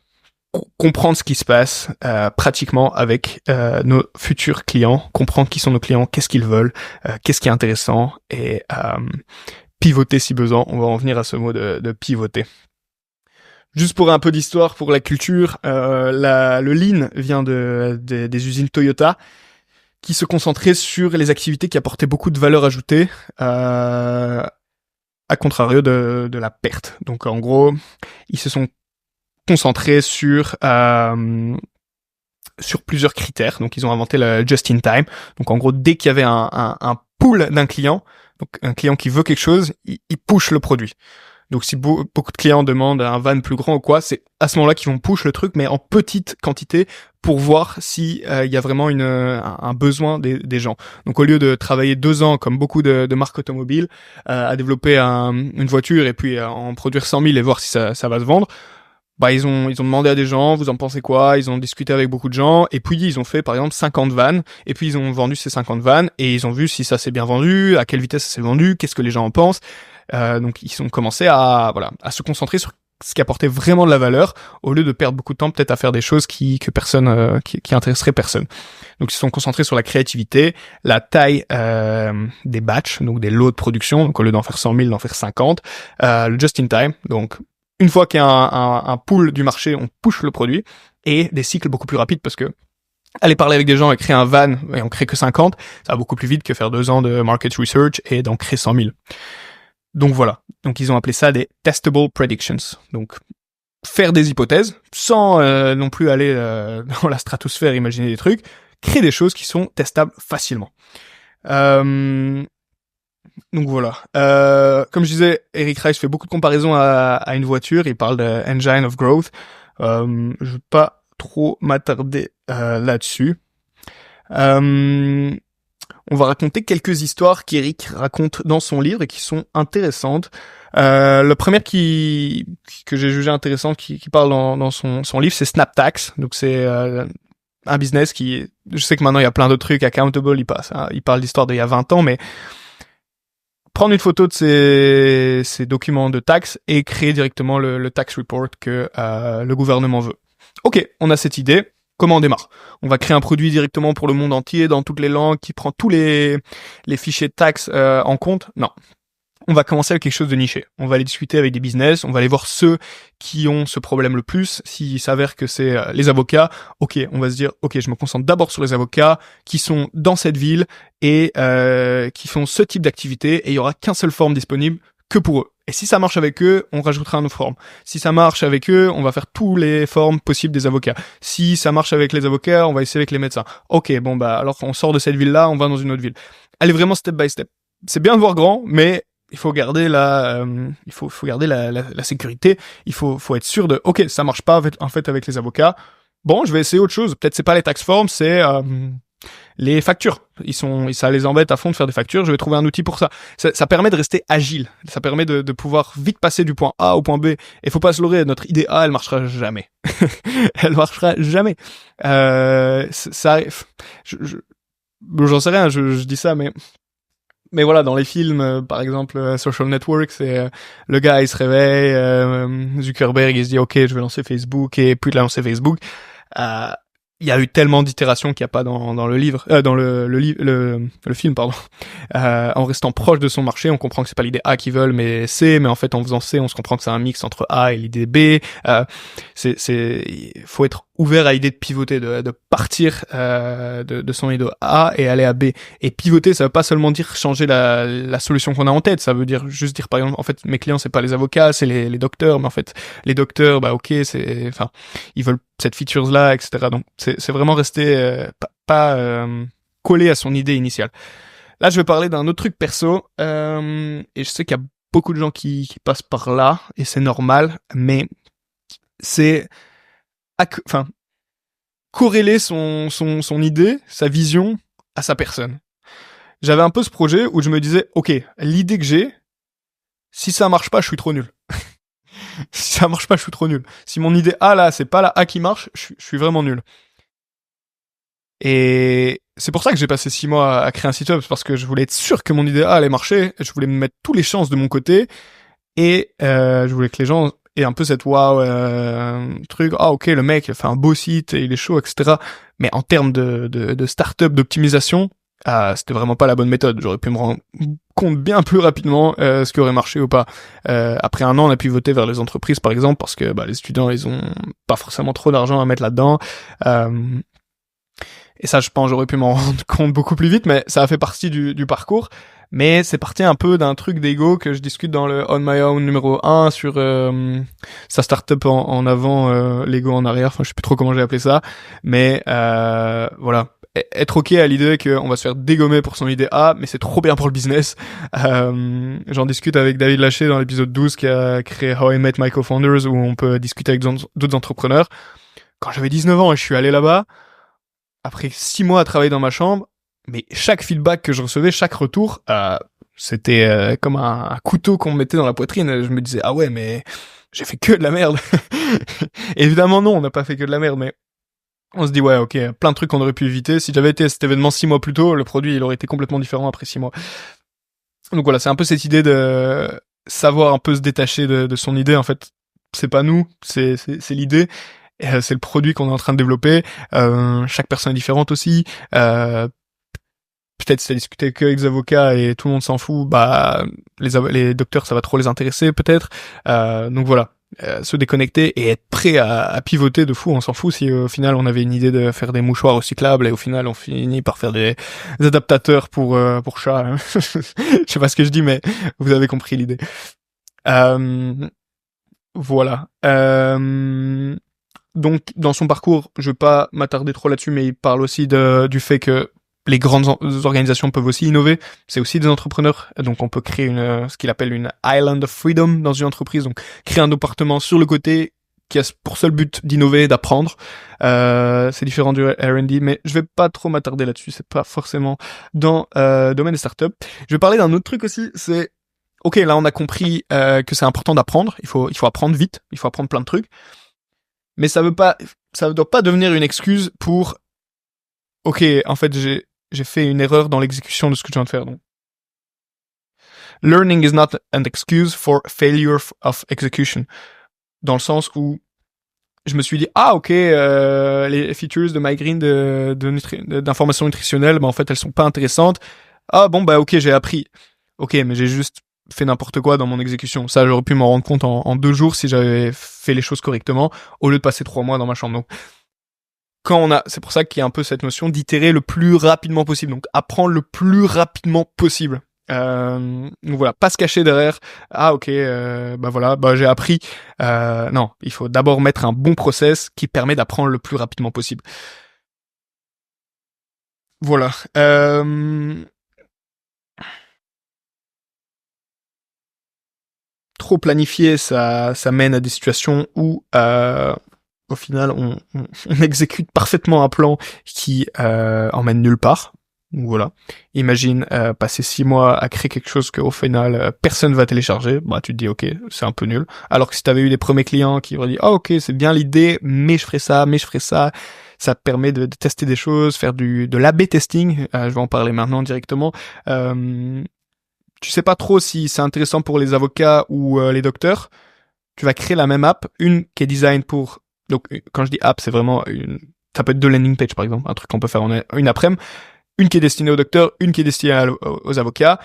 comprendre ce qui se passe pratiquement avec nos futurs clients, comprendre qui sont nos clients, qu'est-ce qu'ils veulent, qu'est-ce qui est intéressant et pivoter si besoin. On va en venir à ce mot de pivoter. Juste pour un peu d'histoire, pour la culture, le Lean vient des usines Toyota, qui se concentrait sur les activités qui apportaient beaucoup de valeur ajoutée, à contrario de la perte. Donc en gros, ils se sont concentrés sur plusieurs critères. Donc ils ont inventé le just in time. Donc en gros, dès qu'il y avait un pool d'un client, donc un client qui veut quelque chose, il push le produit. Donc si beaucoup de clients demandent un van plus grand ou quoi, c'est à ce moment-là qu'ils vont push le truc, mais en petite quantité pour voir si y a vraiment un besoin des gens. Donc au lieu de travailler 2 ans comme beaucoup de marques automobiles à développer une voiture et puis en produire 100 000 et voir si ça va se vendre, bah ils ont demandé à des gens, vous en pensez quoi? Ils ont discuté avec beaucoup de gens et puis ils ont fait par exemple 50 vannes et puis ils ont vendu ces 50 vannes et ils ont vu si ça s'est bien vendu, à quelle vitesse ça s'est vendu, qu'est-ce que les gens en pensent. Donc ils ont commencé à se concentrer sur ce qui apportait vraiment de la valeur au lieu de perdre beaucoup de temps peut-être à faire des choses qui intéresseraient personne. Donc ils se sont concentrés sur la créativité, la taille des batchs, donc des lots de production, donc au lieu d'en faire 100 000, d'en faire 50, le just in time, donc une fois qu'il y a un pool du marché, on push le produit, et des cycles beaucoup plus rapides parce que aller parler avec des gens et créer un van et on crée que 50, ça va beaucoup plus vite que faire 2 ans de market research et d'en créer 100 000. Donc voilà. Donc ils ont appelé ça des testable predictions. Donc faire des hypothèses, sans non plus aller dans la stratosphère, imaginer des trucs, créer des choses qui sont testables facilement. Donc voilà. Comme je disais, Eric Rice fait beaucoup de comparaisons à une voiture. Il parle de engine of growth. Je vais pas trop m'attarder là-dessus. On va raconter quelques histoires qu'Eric raconte dans son livre et qui sont intéressantes. La première que j'ai jugée intéressante, qui parle dans son livre, c'est SnapTax. Donc c'est un business je sais que maintenant il y a plein d'autres trucs, Accountable, il parle d'histoire d'il y a 20 ans, mais prendre une photo de ces documents de taxes et créer directement le tax report que le gouvernement veut. Ok, on a cette idée. Comment on démarre? On va créer un produit directement pour le monde entier, dans toutes les langues, qui prend tous les fichiers de taxes en compte? Non. On va commencer avec quelque chose de niché. On va aller discuter avec des business, on va aller voir ceux qui ont ce problème le plus. S'il s'avère que c'est les avocats, ok, on va se dire, ok, je me concentre d'abord sur les avocats qui sont dans cette ville et qui font ce type d'activité, et il y aura qu'un seul forme disponible que pour eux. Et si ça marche avec eux, on rajoutera un autre forme. Si ça marche avec eux, on va faire tous les formes possibles des avocats. Si ça marche avec les avocats, on va essayer avec les médecins. Ok, bon bah alors on sort de cette ville-là, on va dans une autre ville. Allez vraiment step by step. C'est bien de voir grand, mais il faut garder il faut garder la sécurité. Il faut être sûr de, ok, ça marche pas en fait avec les avocats. Bon, je vais essayer autre chose. Peut-être c'est pas les tax forms, c'est les factures. Ça les embête à fond de faire des factures. Je vais trouver un outil pour ça. Ça permet de rester agile. Ça permet de pouvoir vite passer du point A au point B. Et faut pas se leurrer, notre idée A, elle marchera jamais. Elle marchera jamais. J'en sais rien, je dis ça, mais voilà, dans les films, par exemple, Social Network, c'est le gars, il se réveille, Zuckerberg, il se dit, ok, je vais lancer Facebook, et puis il a lancé Facebook. Il y a eu tellement d'itérations qu'il n'y a pas dans le livre, dans le film, pardon. En restant proche de son marché, on comprend que c'est pas l'idée A qu'ils veulent, mais C, mais en fait, en faisant C, on se comprend que c'est un mix entre A et l'idée B. Faut être ouvert à l'idée de pivoter, de partir, de son idée A et aller à B. Et pivoter, ça veut pas seulement dire changer la solution qu'on a en tête, ça veut dire juste dire, par exemple, en fait, mes clients, c'est pas les avocats, c'est les docteurs, mais en fait, les docteurs, bah, ok, ils veulent cette features-là, etc. Donc, c'est vraiment rester pas collé à son idée initiale. Là, je vais parler d'un autre truc perso, et je sais qu'il y a beaucoup de gens qui passent par là, et c'est normal, mais c'est corréler son idée, sa vision à sa personne. J'avais un peu ce projet où je me disais, ok, l'idée que j'ai, si ça marche pas, je suis trop nul. Si ça marche pas, je suis trop nul. Si mon idée A là, c'est pas la A qui marche, je suis vraiment nul. Et c'est pour ça que j'ai passé 6 mois à créer un site web, parce que je voulais être sûr que mon idée A allait marcher, je voulais me mettre toutes les chances de mon côté, et je voulais que les gens aient un peu cette truc, ok, le mec il a fait un beau site, et il est chaud, etc. Mais en termes de start-up, d'optimisation, c'était vraiment pas la bonne méthode. J'aurais pu me rendre compte bien plus rapidement ce qui aurait marché ou pas. Après un an, on a pivoté vers les entreprises, par exemple, parce que les étudiants, ils ont pas forcément trop d'argent à mettre là-dedans. Et ça, je pense, j'aurais pu m'en rendre compte beaucoup plus vite, mais ça a fait partie du parcours. Mais c'est parti un peu d'un truc d'ego que je discute dans le On My Own numéro 1 sur sa startup en avant, l'ego en arrière. Enfin, je sais plus trop comment j'ai appelé ça. Mais voilà. Être ok à l'idée qu'on va se faire dégommer pour son idée A, mais c'est trop bien pour le business. J'en discute avec David Lachey dans l'épisode 12 qui a créé How I Met My Co-Founders, où on peut discuter avec d'autres entrepreneurs. Quand j'avais 19 ans et je suis allé là-bas, après 6 mois à travailler dans ma chambre, mais chaque feedback que je recevais, chaque retour, c'était comme un couteau qu'on me mettait dans la poitrine. Je me disais, ah ouais, mais j'ai fait que de la merde. Évidemment non, on n'a pas fait que de la merde, mais on se dit, ouais, ok, plein de trucs qu'on aurait pu éviter. Si j'avais été à cet événement 6 mois plus tôt, le produit, il aurait été complètement différent après 6 mois. Donc voilà, c'est un peu cette idée de savoir un peu se détacher de son idée. En fait, c'est pas nous, c'est l'idée. C'est le produit qu'on est en train de développer. Chaque personne est différente aussi. Peut-être si t'as discuté qu'avec les avocats et tout le monde s'en fout, les docteurs, ça va trop les intéresser peut-être. Donc voilà. Se déconnecter et être prêt à pivoter de fou, on s'en fout si au final on avait une idée de faire des mouchoirs recyclables et au final on finit par faire des adaptateurs pour chats. Hein. Je sais pas ce que je dis, mais vous avez compris l'idée. Voilà. Donc, dans son parcours, je vais pas m'attarder trop là-dessus, mais il parle aussi du fait que les grandes organisations peuvent aussi innover. C'est aussi des entrepreneurs. Donc, on peut créer ce qu'il appelle une island of freedom dans une entreprise. Donc, créer un département sur le côté qui a pour seul but d'innover, d'apprendre. C'est différent du R&D, mais je vais pas trop m'attarder là-dessus. C'est pas forcément dans le domaine des startups. Je vais parler d'un autre truc aussi. C'est ok, là, on a compris que c'est important d'apprendre. Il faut apprendre vite. Il faut apprendre plein de trucs. Mais ça doit pas devenir une excuse pour, ok, en fait, j'ai fait une erreur dans l'exécution de ce que je viens de faire. Donc, learning is not an excuse for failure of execution. Dans le sens où je me suis dit, ah, ok, les features de Migraine d'information nutritionnelle, en fait, elles sont pas intéressantes. Ah, bon, ok, j'ai appris. Ok, mais j'ai juste fait n'importe quoi dans mon exécution. Ça, j'aurais pu m'en rendre compte en 2 jours si j'avais fait les choses correctement, au lieu de passer 3 mois dans ma chambre. Donc, c'est pour ça qu'il y a un peu cette notion d'itérer le plus rapidement possible. Donc, apprendre le plus rapidement possible. Donc voilà, pas se cacher derrière. Ah ok, j'ai appris. Non, il faut d'abord mettre un bon process qui permet d'apprendre le plus rapidement possible. Voilà. Trop planifié, ça mène à des situations où au final on exécute parfaitement un plan qui emmène nulle part. Donc voilà. Imagine passer 6 mois à créer quelque chose qu'au final personne va télécharger. Bah tu te dis ok, c'est un peu nul. Alors que si t'avais eu des premiers clients qui auraient dit ah ok c'est bien l'idée, mais je ferai ça, ça te permet de tester des choses, faire de l'A/B testing. Je vais en parler maintenant directement. Tu sais pas trop si c'est intéressant pour les avocats ou les docteurs. Tu vas créer la même app, une qui est design pour. Donc quand je dis app, c'est vraiment ça peut être 2 landing pages par exemple, un truc qu'on peut faire en une après-midi. Une qui est destinée aux docteurs, une qui est destinée aux avocats.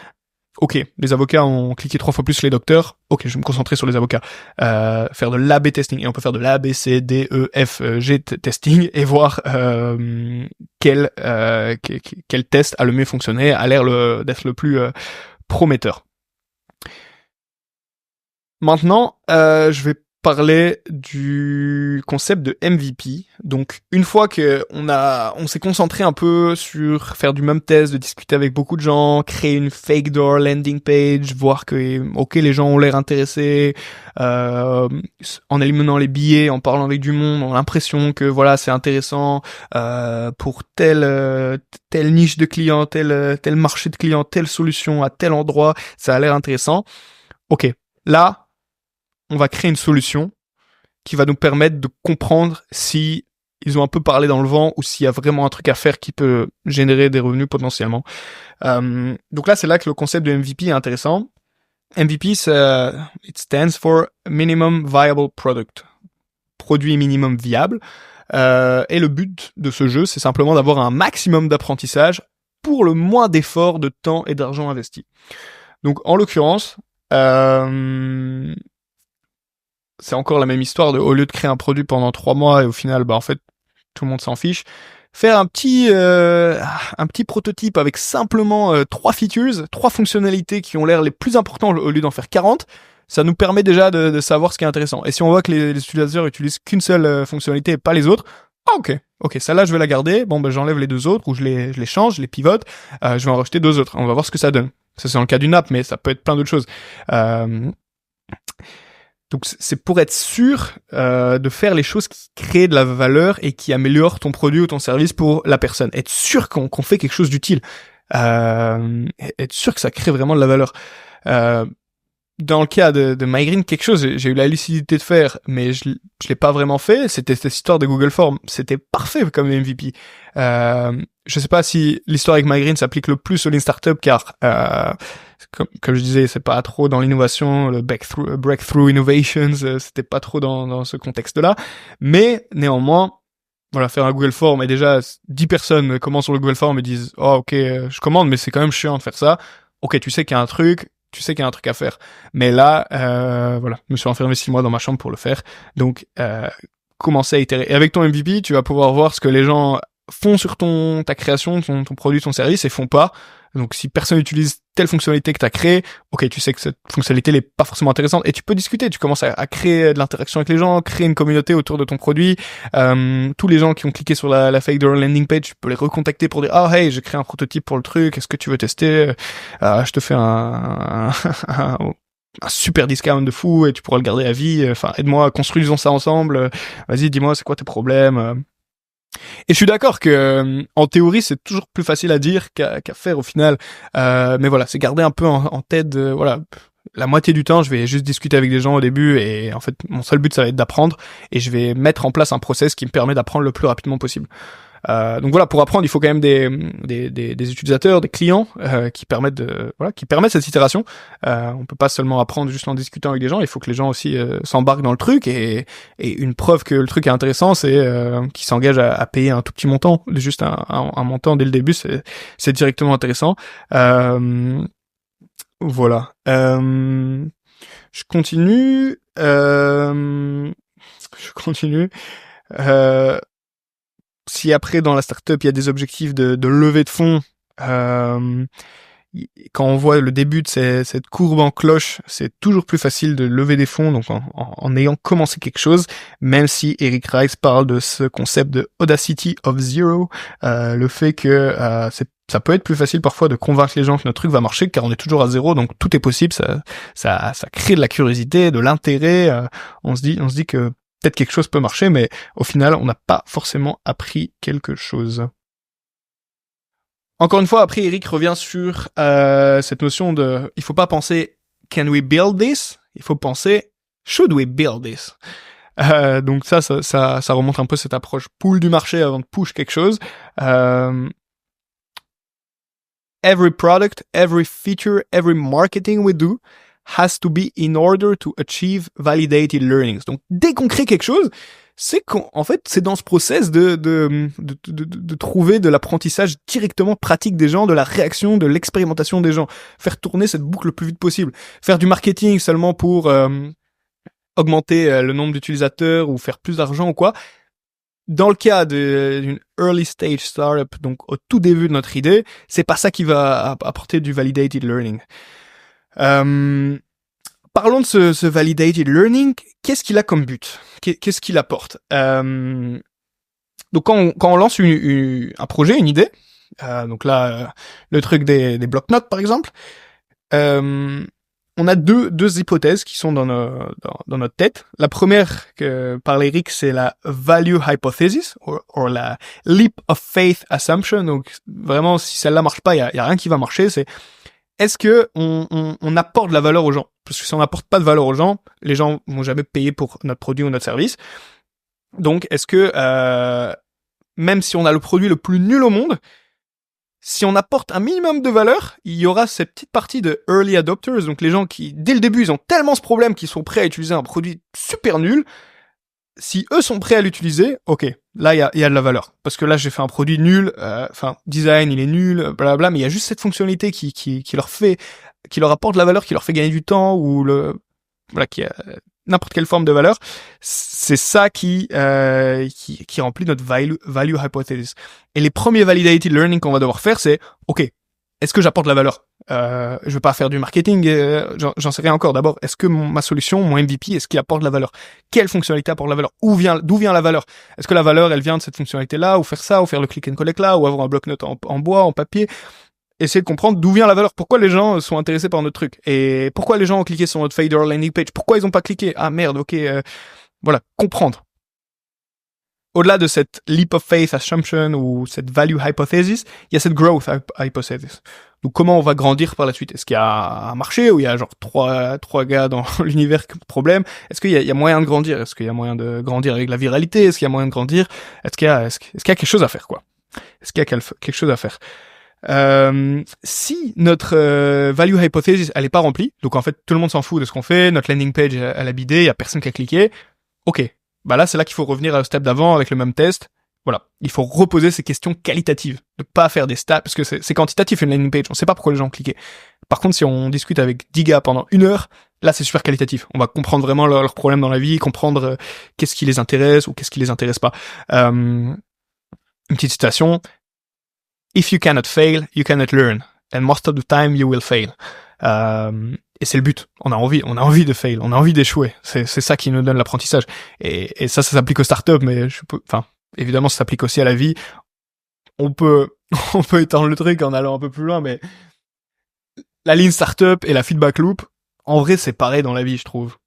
Ok, les avocats ont cliqué 3 fois plus que les docteurs. Ok, je vais me concentrer sur les avocats. Faire de l'A/B testing. Et on peut faire de l'A, B, C, D, E, F, G testing et voir quel test a le mieux fonctionné, a l'air d'être le plus prometteur. Maintenant, je vais parler du concept de MVP. Donc, une fois que on s'est concentré un peu sur faire du même test, de discuter avec beaucoup de gens, créer une fake door landing page, voir que, ok, les gens ont l'air intéressés, en éliminant les billets, en parlant avec du monde, on a l'impression que voilà, c'est intéressant, pour telle niche de clients, tel marché de clients, telle solution à tel endroit, ça a l'air intéressant. Ok. Là, on va créer une solution qui va nous permettre de comprendre si ils ont un peu parlé dans le vent ou s'il y a vraiment un truc à faire qui peut générer des revenus potentiellement. Donc là, c'est là que le concept de MVP est intéressant. MVP, it stands for Minimum Viable Product. Produit minimum viable. Et le but de ce jeu, c'est simplement d'avoir un maximum d'apprentissage pour le moins d'efforts, de temps et d'argent investis. Donc en l'occurrence, c'est encore la même histoire au lieu de créer un produit pendant 3 mois et au final, en fait, tout le monde s'en fiche. Faire un petit prototype avec simplement 3 features, 3 fonctionnalités qui ont l'air les plus importantes au lieu d'en faire 40, ça nous permet déjà de savoir ce qui est intéressant. Et si on voit que les utilisateurs utilisent qu'une seule fonctionnalité et pas les autres, ok, celle-là je vais la garder, j'enlève les 2 autres ou je les change, je les pivote, je vais en rajouter 2 autres, on va voir ce que ça donne. Ça c'est dans le cas d'une app, mais ça peut être plein d'autres choses. Donc c'est pour être sûr de faire les choses qui créent de la valeur et qui améliorent ton produit ou ton service pour la personne. Être sûr qu'on fait quelque chose d'utile. Être sûr que ça crée vraiment de la valeur. Dans le cas de Migraine, quelque chose j'ai eu la lucidité de faire, mais je l'ai pas vraiment fait. C'était cette histoire de Google Forms. C'était parfait comme MVP. Je sais pas si l'histoire avec Migraine s'applique le plus aux Lean Startup, car comme je disais, c'est pas trop dans l'innovation, le breakthrough innovations, c'était pas trop dans ce contexte-là. Mais néanmoins, voilà, faire un Google Form et déjà 10 personnes commencent sur le Google Form et disent « Oh ok, je commande, mais c'est quand même chiant de faire ça. » Ok, tu sais qu'il y a un truc à faire. Mais là, voilà, je me suis enfermé 6 mois dans ma chambre pour le faire. Donc, commencer à itérer. Et avec ton MVP, tu vas pouvoir voir ce que les gens font sur ta création, ton produit, ton service, et font pas. Donc si personne n'utilise telle fonctionnalité que tu as créée, ok, tu sais que cette fonctionnalité n'est pas forcément intéressante et tu peux discuter, tu commences à créer de l'interaction avec les gens, créer une communauté autour de ton produit. Tous les gens qui ont cliqué sur la Fader landing page, tu peux les recontacter pour dire hey, j'ai créé un prototype pour le truc, est-ce que tu veux tester? Je te fais un super discount de fou et tu pourras le garder à vie. Enfin, aide-moi, construisons ça ensemble. Vas-y, dis-moi, c'est quoi tes problèmes? Et je suis d'accord que en théorie c'est toujours plus facile à dire qu'à faire au final, mais voilà, c'est garder un peu en tête, voilà, la moitié du temps je vais juste discuter avec des gens au début et en fait mon seul but ça va être d'apprendre et je vais mettre en place un process qui me permet d'apprendre le plus rapidement possible. Donc voilà, pour apprendre, il faut quand même des utilisateurs, des clients qui permettent cette itération. On peut pas seulement apprendre juste en discutant avec des gens, il faut que les gens aussi s'embarquent dans le truc et une preuve que le truc est intéressant, c'est qu'ils s'engagent à payer un tout petit montant, juste un montant dès le début, c'est directement intéressant. Voilà. Je continue. Si après dans la startup il y a des objectifs de levée de fonds, quand on voit le début de cette courbe en cloche, c'est toujours plus facile de lever des fonds, donc en ayant commencé quelque chose, même si Eric Rice parle de ce concept de Audacity of Zero, le fait que ça peut être plus facile parfois de convaincre les gens que notre truc va marcher, car on est toujours à zéro, donc tout est possible, ça crée de la curiosité, de l'intérêt, on se dit que peut-être quelque chose peut marcher, mais au final, on n'a pas forcément appris quelque chose. Encore une fois, après, Eric revient sur cette notion de... Il faut pas penser « can we build this ?» Il faut penser « should we build this ?» Donc ça remonte un peu cette approche pull du marché avant de push quelque chose. Every product, every feature, every marketing we do has to be in order to achieve validated learnings. Donc, dès qu'on crée quelque chose, c'est qu'en fait, c'est dans ce process de trouver de l'apprentissage directement pratique des gens, de la réaction, de l'expérimentation des gens. Faire tourner cette boucle le plus vite possible. Faire du marketing seulement pour augmenter le nombre d'utilisateurs ou faire plus d'argent ou quoi. Dans le cas d'une early stage startup, donc au tout début de notre idée, c'est pas ça qui va apporter du validated learning. Parlons de ce validated learning. Qu'est-ce qu'il a comme but? Qu'est-ce qu'il apporte? Donc quand on lance un projet, une idée, donc là le truc des bloc-notes par exemple, on a deux hypothèses qui sont dans notre tête. La première que par Eric, c'est la value hypothesis or la leap of faith assumption. Donc vraiment, si celle-là marche pas, il y a rien qui va marcher. C'est est-ce que on apporte de la valeur aux gens? Parce que si on n'apporte pas de valeur aux gens, les gens vont jamais payer pour notre produit ou notre service. Donc, est-ce que même si on a le produit le plus nul au monde, si on apporte un minimum de valeur, il y aura cette petite partie de early adopters, donc les gens qui, dès le début, ils ont tellement ce problème qu'ils sont prêts à utiliser un produit super nul. Si eux sont prêts à l'utiliser, ok, là il y a de la valeur. Parce que là j'ai fait un produit nul, design il est nul, blablabla, mais il y a juste cette fonctionnalité qui leur apporte de la valeur, qui leur fait gagner du temps ou qui a n'importe quelle forme de valeur. C'est ça qui remplit notre value hypothesis. Et les premiers validated learning qu'on va devoir faire, c'est ok, est-ce que j'apporte de la valeur? Je vais pas faire du marketing, j'en sais rien encore. D'abord, est-ce que ma solution, mon MVP, est-ce qu'il apporte de la valeur? Quelle fonctionnalité apporte de la valeur? D'où vient la valeur? Est-ce que la valeur, elle vient de cette fonctionnalité-là, ou faire ça, ou faire le click and collect là, ou avoir un bloc-notes en bois, en papier? Essayer de comprendre d'où vient la valeur. Pourquoi les gens sont intéressés par notre truc? Et pourquoi les gens ont cliqué sur notre Fader landing page? Pourquoi ils ont pas cliqué? Ah merde, ok, voilà, comprendre. Au-delà de cette leap of faith assumption ou cette value hypothesis, il y a cette growth hypothesis. Donc comment on va grandir par la suite? Est-ce qu'il y a un marché où il y a genre trois gars dans l'univers qui ont problème? Est-ce qu'il y a moyen de grandir? Est-ce qu'il y a moyen de grandir avec la viralité? Est-ce qu'il y a moyen de grandir? Est-ce qu'il y a quelque chose à faire, quoi? Est-ce qu'il y a quelque chose à faire? Si notre value hypothesis elle est pas remplie, donc en fait tout le monde s'en fout de ce qu'on fait, notre landing page elle a bidé, il y a personne qui a cliqué, ok, bah là c'est là qu'il faut revenir au step d'avant avec le même test. Voilà, il faut reposer ces questions qualitatives, ne pas faire des stats, parce que c'est quantitatif une landing page, on sait pas pourquoi les gens ont cliqué. Par contre, si on discute avec 10 gars pendant 1 heure, là c'est super qualitatif. On va comprendre vraiment leurs problèmes dans la vie, comprendre qu'est-ce qui les intéresse ou qu'est-ce qui les intéresse pas. Une petite citation: If you cannot fail, you cannot learn. and most of the time you will fail. Et c'est le but. On a envie de fail, on a envie d'échouer. C'est ça qui nous donne l'apprentissage. Et ça s'applique aux startups, mais évidemment, ça s'applique aussi à la vie. On peut étendre le truc en allant un peu plus loin, mais la ligne startup et la feedback loop, en vrai, c'est pareil dans la vie, je trouve.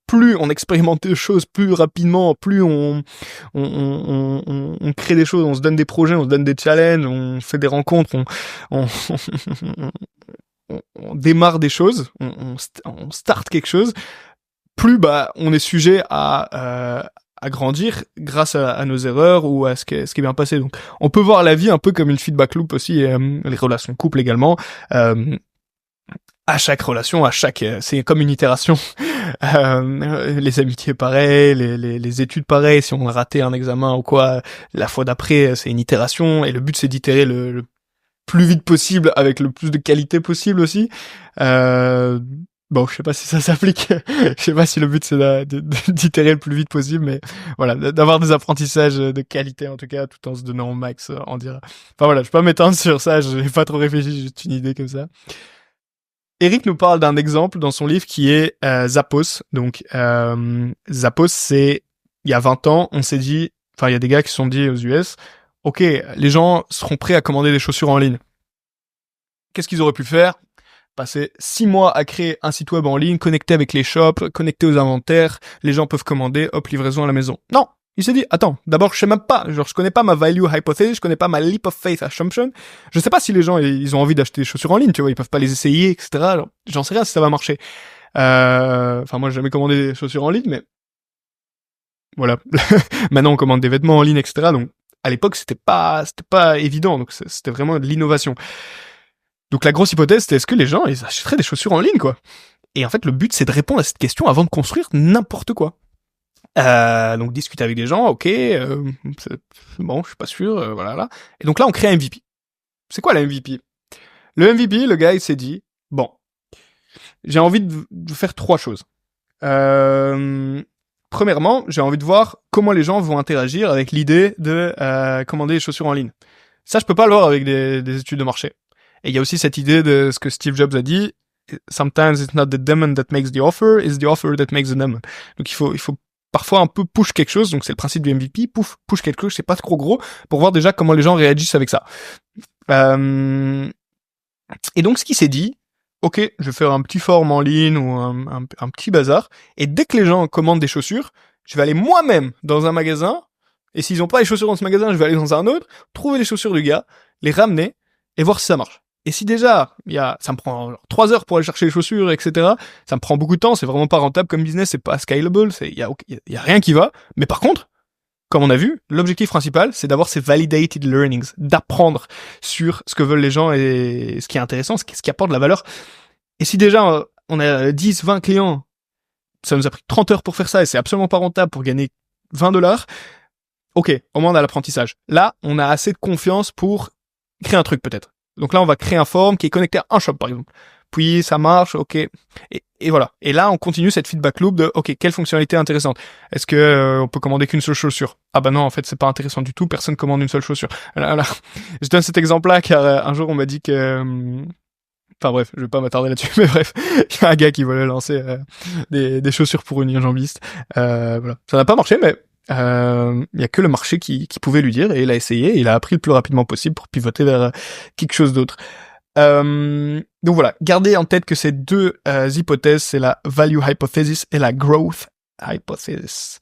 Plus on expérimente des choses plus rapidement, plus on crée des choses, on se donne des projets, on se donne des challenges, on fait des rencontres, on démarre des choses, on start quelque chose, plus on est sujet à grandir grâce à nos erreurs ou à ce qui est bien passé. Donc on peut voir la vie un peu comme une feedback loop aussi, et les relations de couple également. À chaque relation, c'est comme une itération. Les amitiés pareil, les études pareil, si on a raté un examen ou quoi, la fois d'après, c'est une itération, et le but c'est d'itérer le plus vite possible avec le plus de qualité possible aussi. Bon, je sais pas si ça s'applique. Je sais pas si le but c'est d'itérer le plus vite possible, mais voilà, d'avoir des apprentissages de qualité en tout cas, tout en se donnant au max, on dirait. Enfin voilà, je peux pas m'étendre sur ça, j'ai pas trop réfléchi, juste une idée comme ça. Eric nous parle d'un exemple dans son livre qui est Zappos. Donc Zappos, c'est il y a 20 ans, on s'est dit, enfin il y a des gars qui se sont dit aux US, ok, les gens seront prêts à commander des chaussures en ligne. Qu'est-ce qu'ils auraient pu faire? Passer 6 mois à créer un site web en ligne, connecté avec les shops, connecté aux inventaires, les gens peuvent commander, hop, livraison à la maison. Non! Il s'est dit, attends, d'abord, je sais même pas, je connais pas ma value hypothesis, je connais pas ma leap of faith assumption, je sais pas si les gens, ils ont envie d'acheter des chaussures en ligne, tu vois, ils peuvent pas les essayer, etc. J'en sais rien si ça va marcher. Moi, j'ai jamais commandé des chaussures en ligne, mais voilà. Maintenant, on commande des vêtements en ligne, etc. Donc, à l'époque, c'était pas évident, donc c'était vraiment de l'innovation. Donc, la grosse hypothèse, c'était est-ce que les gens, ils achèteraient des chaussures en ligne, quoi? Et en fait, le but, c'est de répondre à cette question avant de construire n'importe quoi. Donc discuter avec des gens, ok, bon, je suis pas sûr, voilà. Et donc là, on crée un MVP. C'est quoi la MVP? Le MVP, le gars, il s'est dit, bon, j'ai envie de faire 3 choses. Premièrement, j'ai envie de voir comment les gens vont interagir avec l'idée de commander des chaussures en ligne. Ça, je peux pas le voir avec des études de marché. Et il y a aussi cette idée de ce que Steve Jobs a dit, sometimes it's not the demand that makes the offer, it's the offer that makes the demand. Donc il faut parfois un peu push quelque chose, donc c'est le principe du MVP, push quelque chose, c'est pas trop gros, pour voir déjà comment les gens réagissent avec ça. Et donc ce qui s'est dit, ok, je vais faire un petit forum en ligne ou un petit bazar, et dès que les gens commandent des chaussures, je vais aller moi-même dans un magasin, et s'ils ont pas les chaussures dans ce magasin, je vais aller dans un autre, trouver les chaussures du gars, les ramener, et voir si ça marche. Et si déjà, ça me prend 3 heures pour aller chercher les chaussures, etc., ça me prend beaucoup de temps, c'est vraiment pas rentable comme business, c'est pas scalable, il y a rien qui va. Mais par contre, comme on a vu, l'objectif principal, c'est d'avoir ces validated learnings, d'apprendre sur ce que veulent les gens et ce qui est intéressant, ce qui apporte de la valeur. Et si déjà, on a 10, 20 clients, ça nous a pris 30 heures pour faire ça et c'est absolument pas rentable pour gagner $20, ok, au moins on a l'apprentissage. Là, on a assez de confiance pour créer un truc peut-être. Donc là, on va créer un forum qui est connecté à un shop, par exemple. Puis, ça marche, ok. Et voilà. Et là, on continue cette feedback loop de, ok, quelle fonctionnalité intéressante? Est-ce que on peut commander qu'une seule chaussure? Ah bah non, en fait, c'est pas intéressant du tout. Personne commande une seule chaussure. Là. Je donne cet exemple-là car un jour, on m'a dit que... Enfin bref, je vais pas m'attarder là-dessus, mais bref, il y a un gars qui voulait lancer des chaussures pour une jambiste. Voilà. Ça n'a pas marché, mais... il y a que le marché qui pouvait lui dire, et il a essayé, et il a appris le plus rapidement possible pour pivoter vers quelque chose d'autre. Donc voilà, gardez en tête que ces 2 hypothèses, c'est la value hypothesis et la growth hypothesis.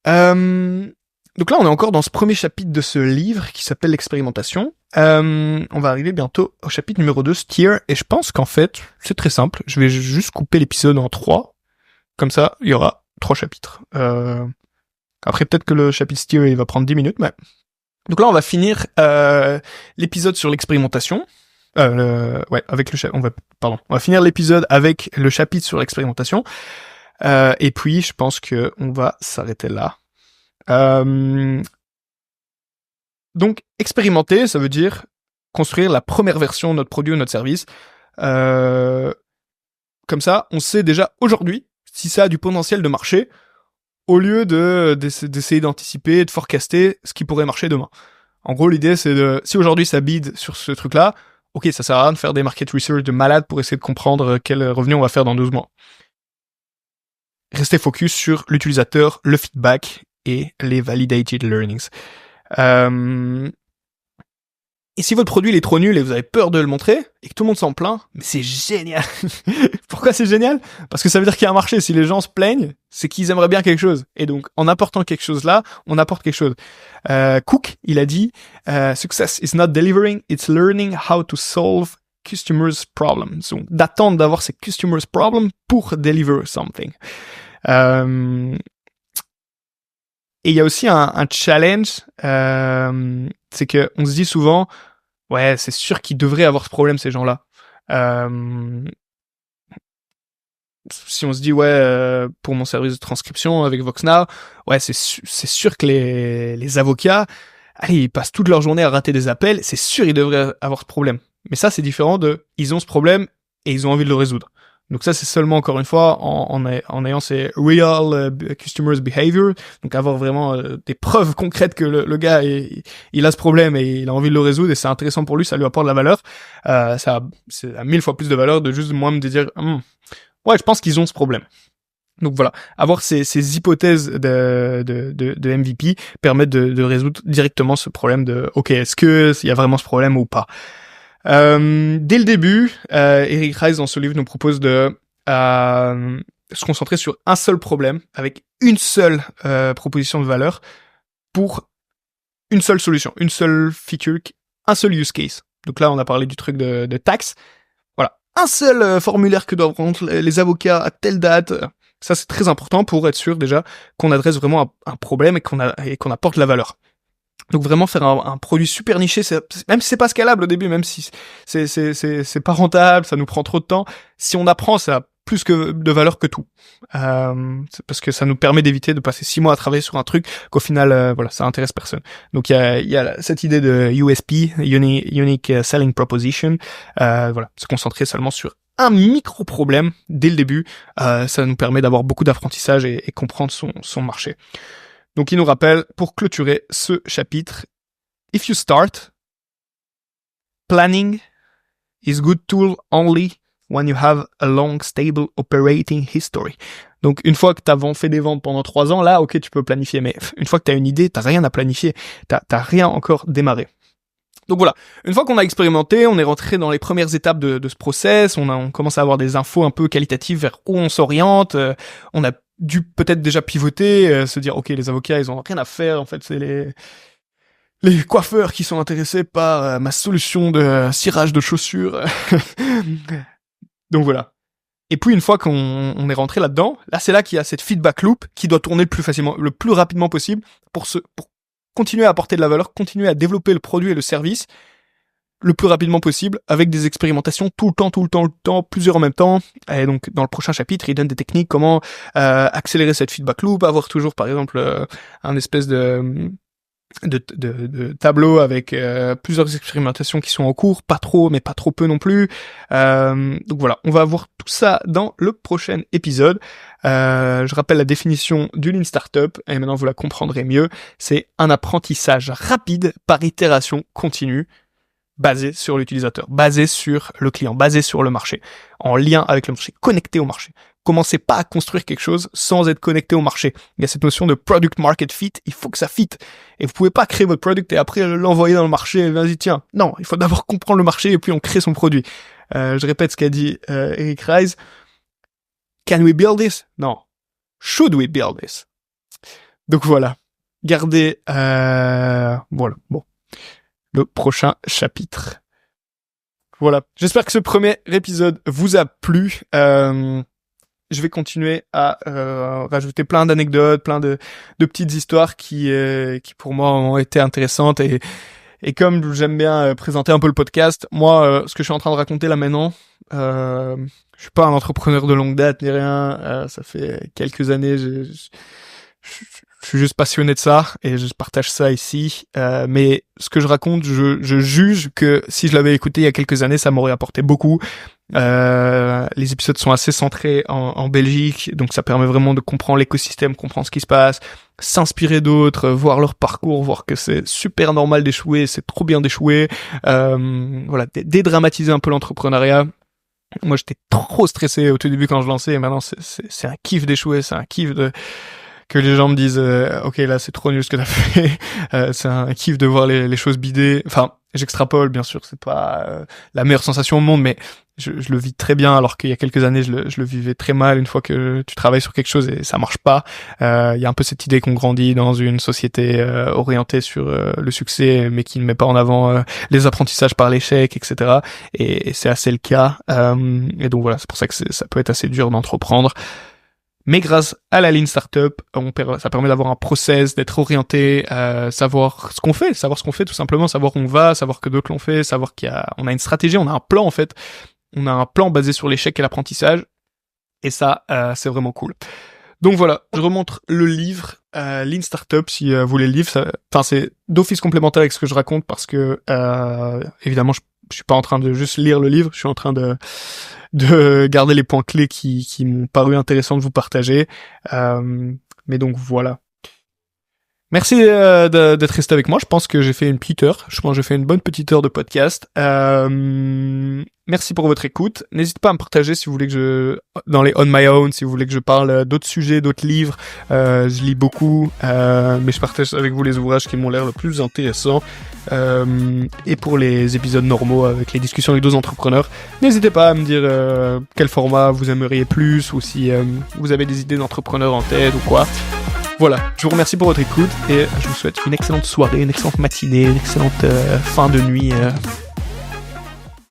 Donc là, on est encore dans ce premier chapitre de ce livre qui s'appelle l'expérimentation. On va arriver bientôt au chapitre numéro 2, Steer, et je pense qu'en fait, c'est très simple. Je vais juste couper l'épisode en 3. Comme ça, il y aura 3 chapitres. Après, peut-être que le chapitre Steer, il va prendre 10 minutes, mais... Donc là, on va finir l'épisode sur l'expérimentation. Avec on va finir l'épisode avec le chapitre sur l'expérimentation. Et puis, je pense que on va s'arrêter là. Donc, expérimenter, ça veut dire construire la première version de notre produit ou notre service. Comme ça, on sait déjà aujourd'hui si ça a du potentiel de marcher, au lieu d'essayer d'anticiper, de forecaster ce qui pourrait marcher demain. En gros, l'idée, c'est si aujourd'hui ça bide sur ce truc-là, ok, ça sert à rien de faire des market research de malade pour essayer de comprendre quel revenu on va faire dans 12 mois. Restez focus sur l'utilisateur, le feedback et les validated learnings. Et si votre produit il est trop nul et vous avez peur de le montrer, et que tout le monde s'en plaint, mais c'est génial. Pourquoi c'est génial? Parce que ça veut dire qu'il y a un marché. Si les gens se plaignent, c'est qu'ils aimeraient bien quelque chose. Et donc, en apportant quelque chose là, on apporte quelque chose. Cook, il a dit, success is not delivering, it's learning how to solve customers' problems. Donc, d'attendre d'avoir ces customers' problems pour deliver something. Et il y a aussi un challenge, c'est que on se dit souvent, ouais, c'est sûr qu'ils devraient avoir ce problème, ces gens-là. Si on se dit, ouais, pour mon service de transcription avec VoxNow, ouais, c'est sûr que les avocats, allez, ils passent toute leur journée à rater des appels, c'est sûr ils devraient avoir ce problème. Mais ça, c'est différent ils ont ce problème et ils ont envie de le résoudre. Donc ça, c'est seulement, encore une fois, en ayant ces real customers behavior, donc avoir vraiment des preuves concrètes que le gars, il a ce problème et il a envie de le résoudre et c'est intéressant pour lui, ça lui apporte de la valeur. C'est à 1000 fois plus de valeur de juste moi me dire, ouais, je pense qu'ils ont ce problème. Donc voilà, avoir ces hypothèses de MVP permettent de résoudre directement ce problème de, ok, est-ce que il y a vraiment ce problème ou pas? Dès le début, Eric Ries dans ce livre nous propose de se concentrer sur un seul problème avec une seule proposition de valeur pour une seule solution, une seule feature, un seul use case. Donc là, on a parlé du truc de taxes. Voilà, un seul formulaire que doivent rendre les avocats à telle date. Ça, c'est très important pour être sûr déjà qu'on adresse vraiment un problème et qu'on apporte de la valeur. Donc vraiment faire un produit super niché, même si c'est pas scalable au début, même si c'est pas rentable, ça nous prend trop de temps, si on apprend, ça a plus de valeur que tout. C'est parce que ça nous permet d'éviter de passer 6 mois à travailler sur un truc qu'au final, voilà, ça intéresse personne. Donc il y a cette idée de USP, Unique Selling Proposition, voilà, se concentrer seulement sur un micro-problème dès le début, ça nous permet d'avoir beaucoup d'apprentissage et comprendre son marché. Donc il nous rappelle, pour clôturer ce chapitre, if you start, planning is good tool only when you have a long, stable operating history. Donc une fois que t'as fait des ventes pendant 3 ans, là, ok, tu peux planifier. Mais une fois que t'as une idée, t'as rien à planifier. T'as rien encore démarré. Donc voilà, une fois qu'on a expérimenté, on est rentré dans les premières étapes de ce process, on commence à avoir des infos un peu qualitatives vers où on s'oriente, on a dû peut-être déjà pivoter, se dire ok, les avocats ils ont rien à faire, en fait c'est les coiffeurs qui sont intéressés par ma solution de cirage de chaussures. Donc voilà. Et puis une fois qu'on est rentré là-dedans, là c'est là qu'il y a cette feedback loop qui doit tourner le plus rapidement possible pour continuer à apporter de la valeur, continuer à développer le produit et le service le plus rapidement possible, avec des expérimentations tout le temps, plusieurs en même temps. Et donc, dans le prochain chapitre, il donne des techniques, comment accélérer cette feedback loop, avoir toujours, par exemple, un espèce de tableau avec plusieurs expérimentations qui sont en cours, pas trop, mais pas trop peu non plus. Donc voilà, on va voir tout ça dans le prochain épisode. Je rappelle la définition du Lean Startup, et maintenant vous la comprendrez mieux. C'est un apprentissage rapide par itération continue, basé sur l'utilisateur, basé sur le client, basé sur le marché, en lien avec le marché, connecté au marché. Commencez pas à construire quelque chose sans être connecté au marché. Il y a cette notion de product market fit, il faut que ça fit. Et vous pouvez pas créer votre product et après l'envoyer dans le marché et vas-y tiens. Non, il faut d'abord comprendre le marché et puis on crée son produit. Je répète ce qu'a dit Eric Ries. Can we build this? Non. Should we build this? Donc voilà. Gardez, voilà, bon. Le prochain chapitre. Voilà. J'espère que ce premier épisode vous a plu. Je vais continuer à rajouter plein d'anecdotes, plein de petites histoires qui pour moi ont été intéressantes et comme j'aime bien présenter un peu le podcast, moi ce que je suis en train de raconter là maintenant, je suis pas un entrepreneur de longue date ni rien, ça fait quelques années, je suis juste passionné de ça et je partage ça ici. Mais ce que je raconte, je juge que si je l'avais écouté il y a quelques années, ça m'aurait apporté beaucoup. Les épisodes sont assez centrés en Belgique, donc ça permet vraiment de comprendre l'écosystème, comprendre ce qui se passe, s'inspirer d'autres, voir leur parcours, voir que c'est super normal d'échouer, c'est trop bien d'échouer, voilà, dédramatiser un peu l'entrepreneuriat. Moi, j'étais trop stressé au tout début quand je lançais, et maintenant c'est un kiff d'échouer, c'est un kiff que les gens me disent ok, là c'est trop nul ce que t'as fait. C'est un kiff de voir les choses bider. Enfin, j'extrapole, bien sûr, c'est pas la meilleure sensation au monde, mais je le vis très bien, alors qu'il y a quelques années je le vivais très mal une fois que tu travailles sur quelque chose et ça marche pas. Il y a un peu cette idée qu'on grandit dans une société orientée sur le succès, mais qui ne met pas en avant les apprentissages par l'échec, etc. Et c'est assez le cas. Et donc voilà, c'est pour ça que ça peut être assez dur d'entreprendre. Mais grâce à la Lean Startup, ça permet d'avoir un process, d'être orienté, savoir ce qu'on fait tout simplement, savoir où on va, savoir que d'autres l'ont fait, savoir on a une stratégie, on a un plan en fait. On a un plan basé sur l'échec et l'apprentissage. Et ça, c'est vraiment cool. Donc voilà, je remontre le livre, Lean Startup, si vous voulez le livre. C'est d'office complémentaire avec ce que je raconte parce que, évidemment, je suis pas en train de juste lire le livre, je suis en train de garder les points clés qui m'ont paru intéressants de vous partager. Mais donc voilà. Merci d'être resté avec moi. Je pense que j'ai fait une petite heure. Je pense que j'ai fait une bonne petite heure de podcast. Merci pour votre écoute. N'hésitez pas à me partager si vous voulez que dans les On My Own, si vous voulez que je parle d'autres sujets, d'autres livres. Je lis beaucoup, mais je partage avec vous les ouvrages qui m'ont l'air le plus intéressants. Et pour les épisodes normaux avec les discussions avec d'autres entrepreneurs, n'hésitez pas à me dire quel format vous aimeriez plus, ou si vous avez des idées d'entrepreneurs en tête ou quoi. Voilà, je vous remercie pour votre écoute et je vous souhaite une excellente soirée, une excellente matinée, une excellente fin de nuit.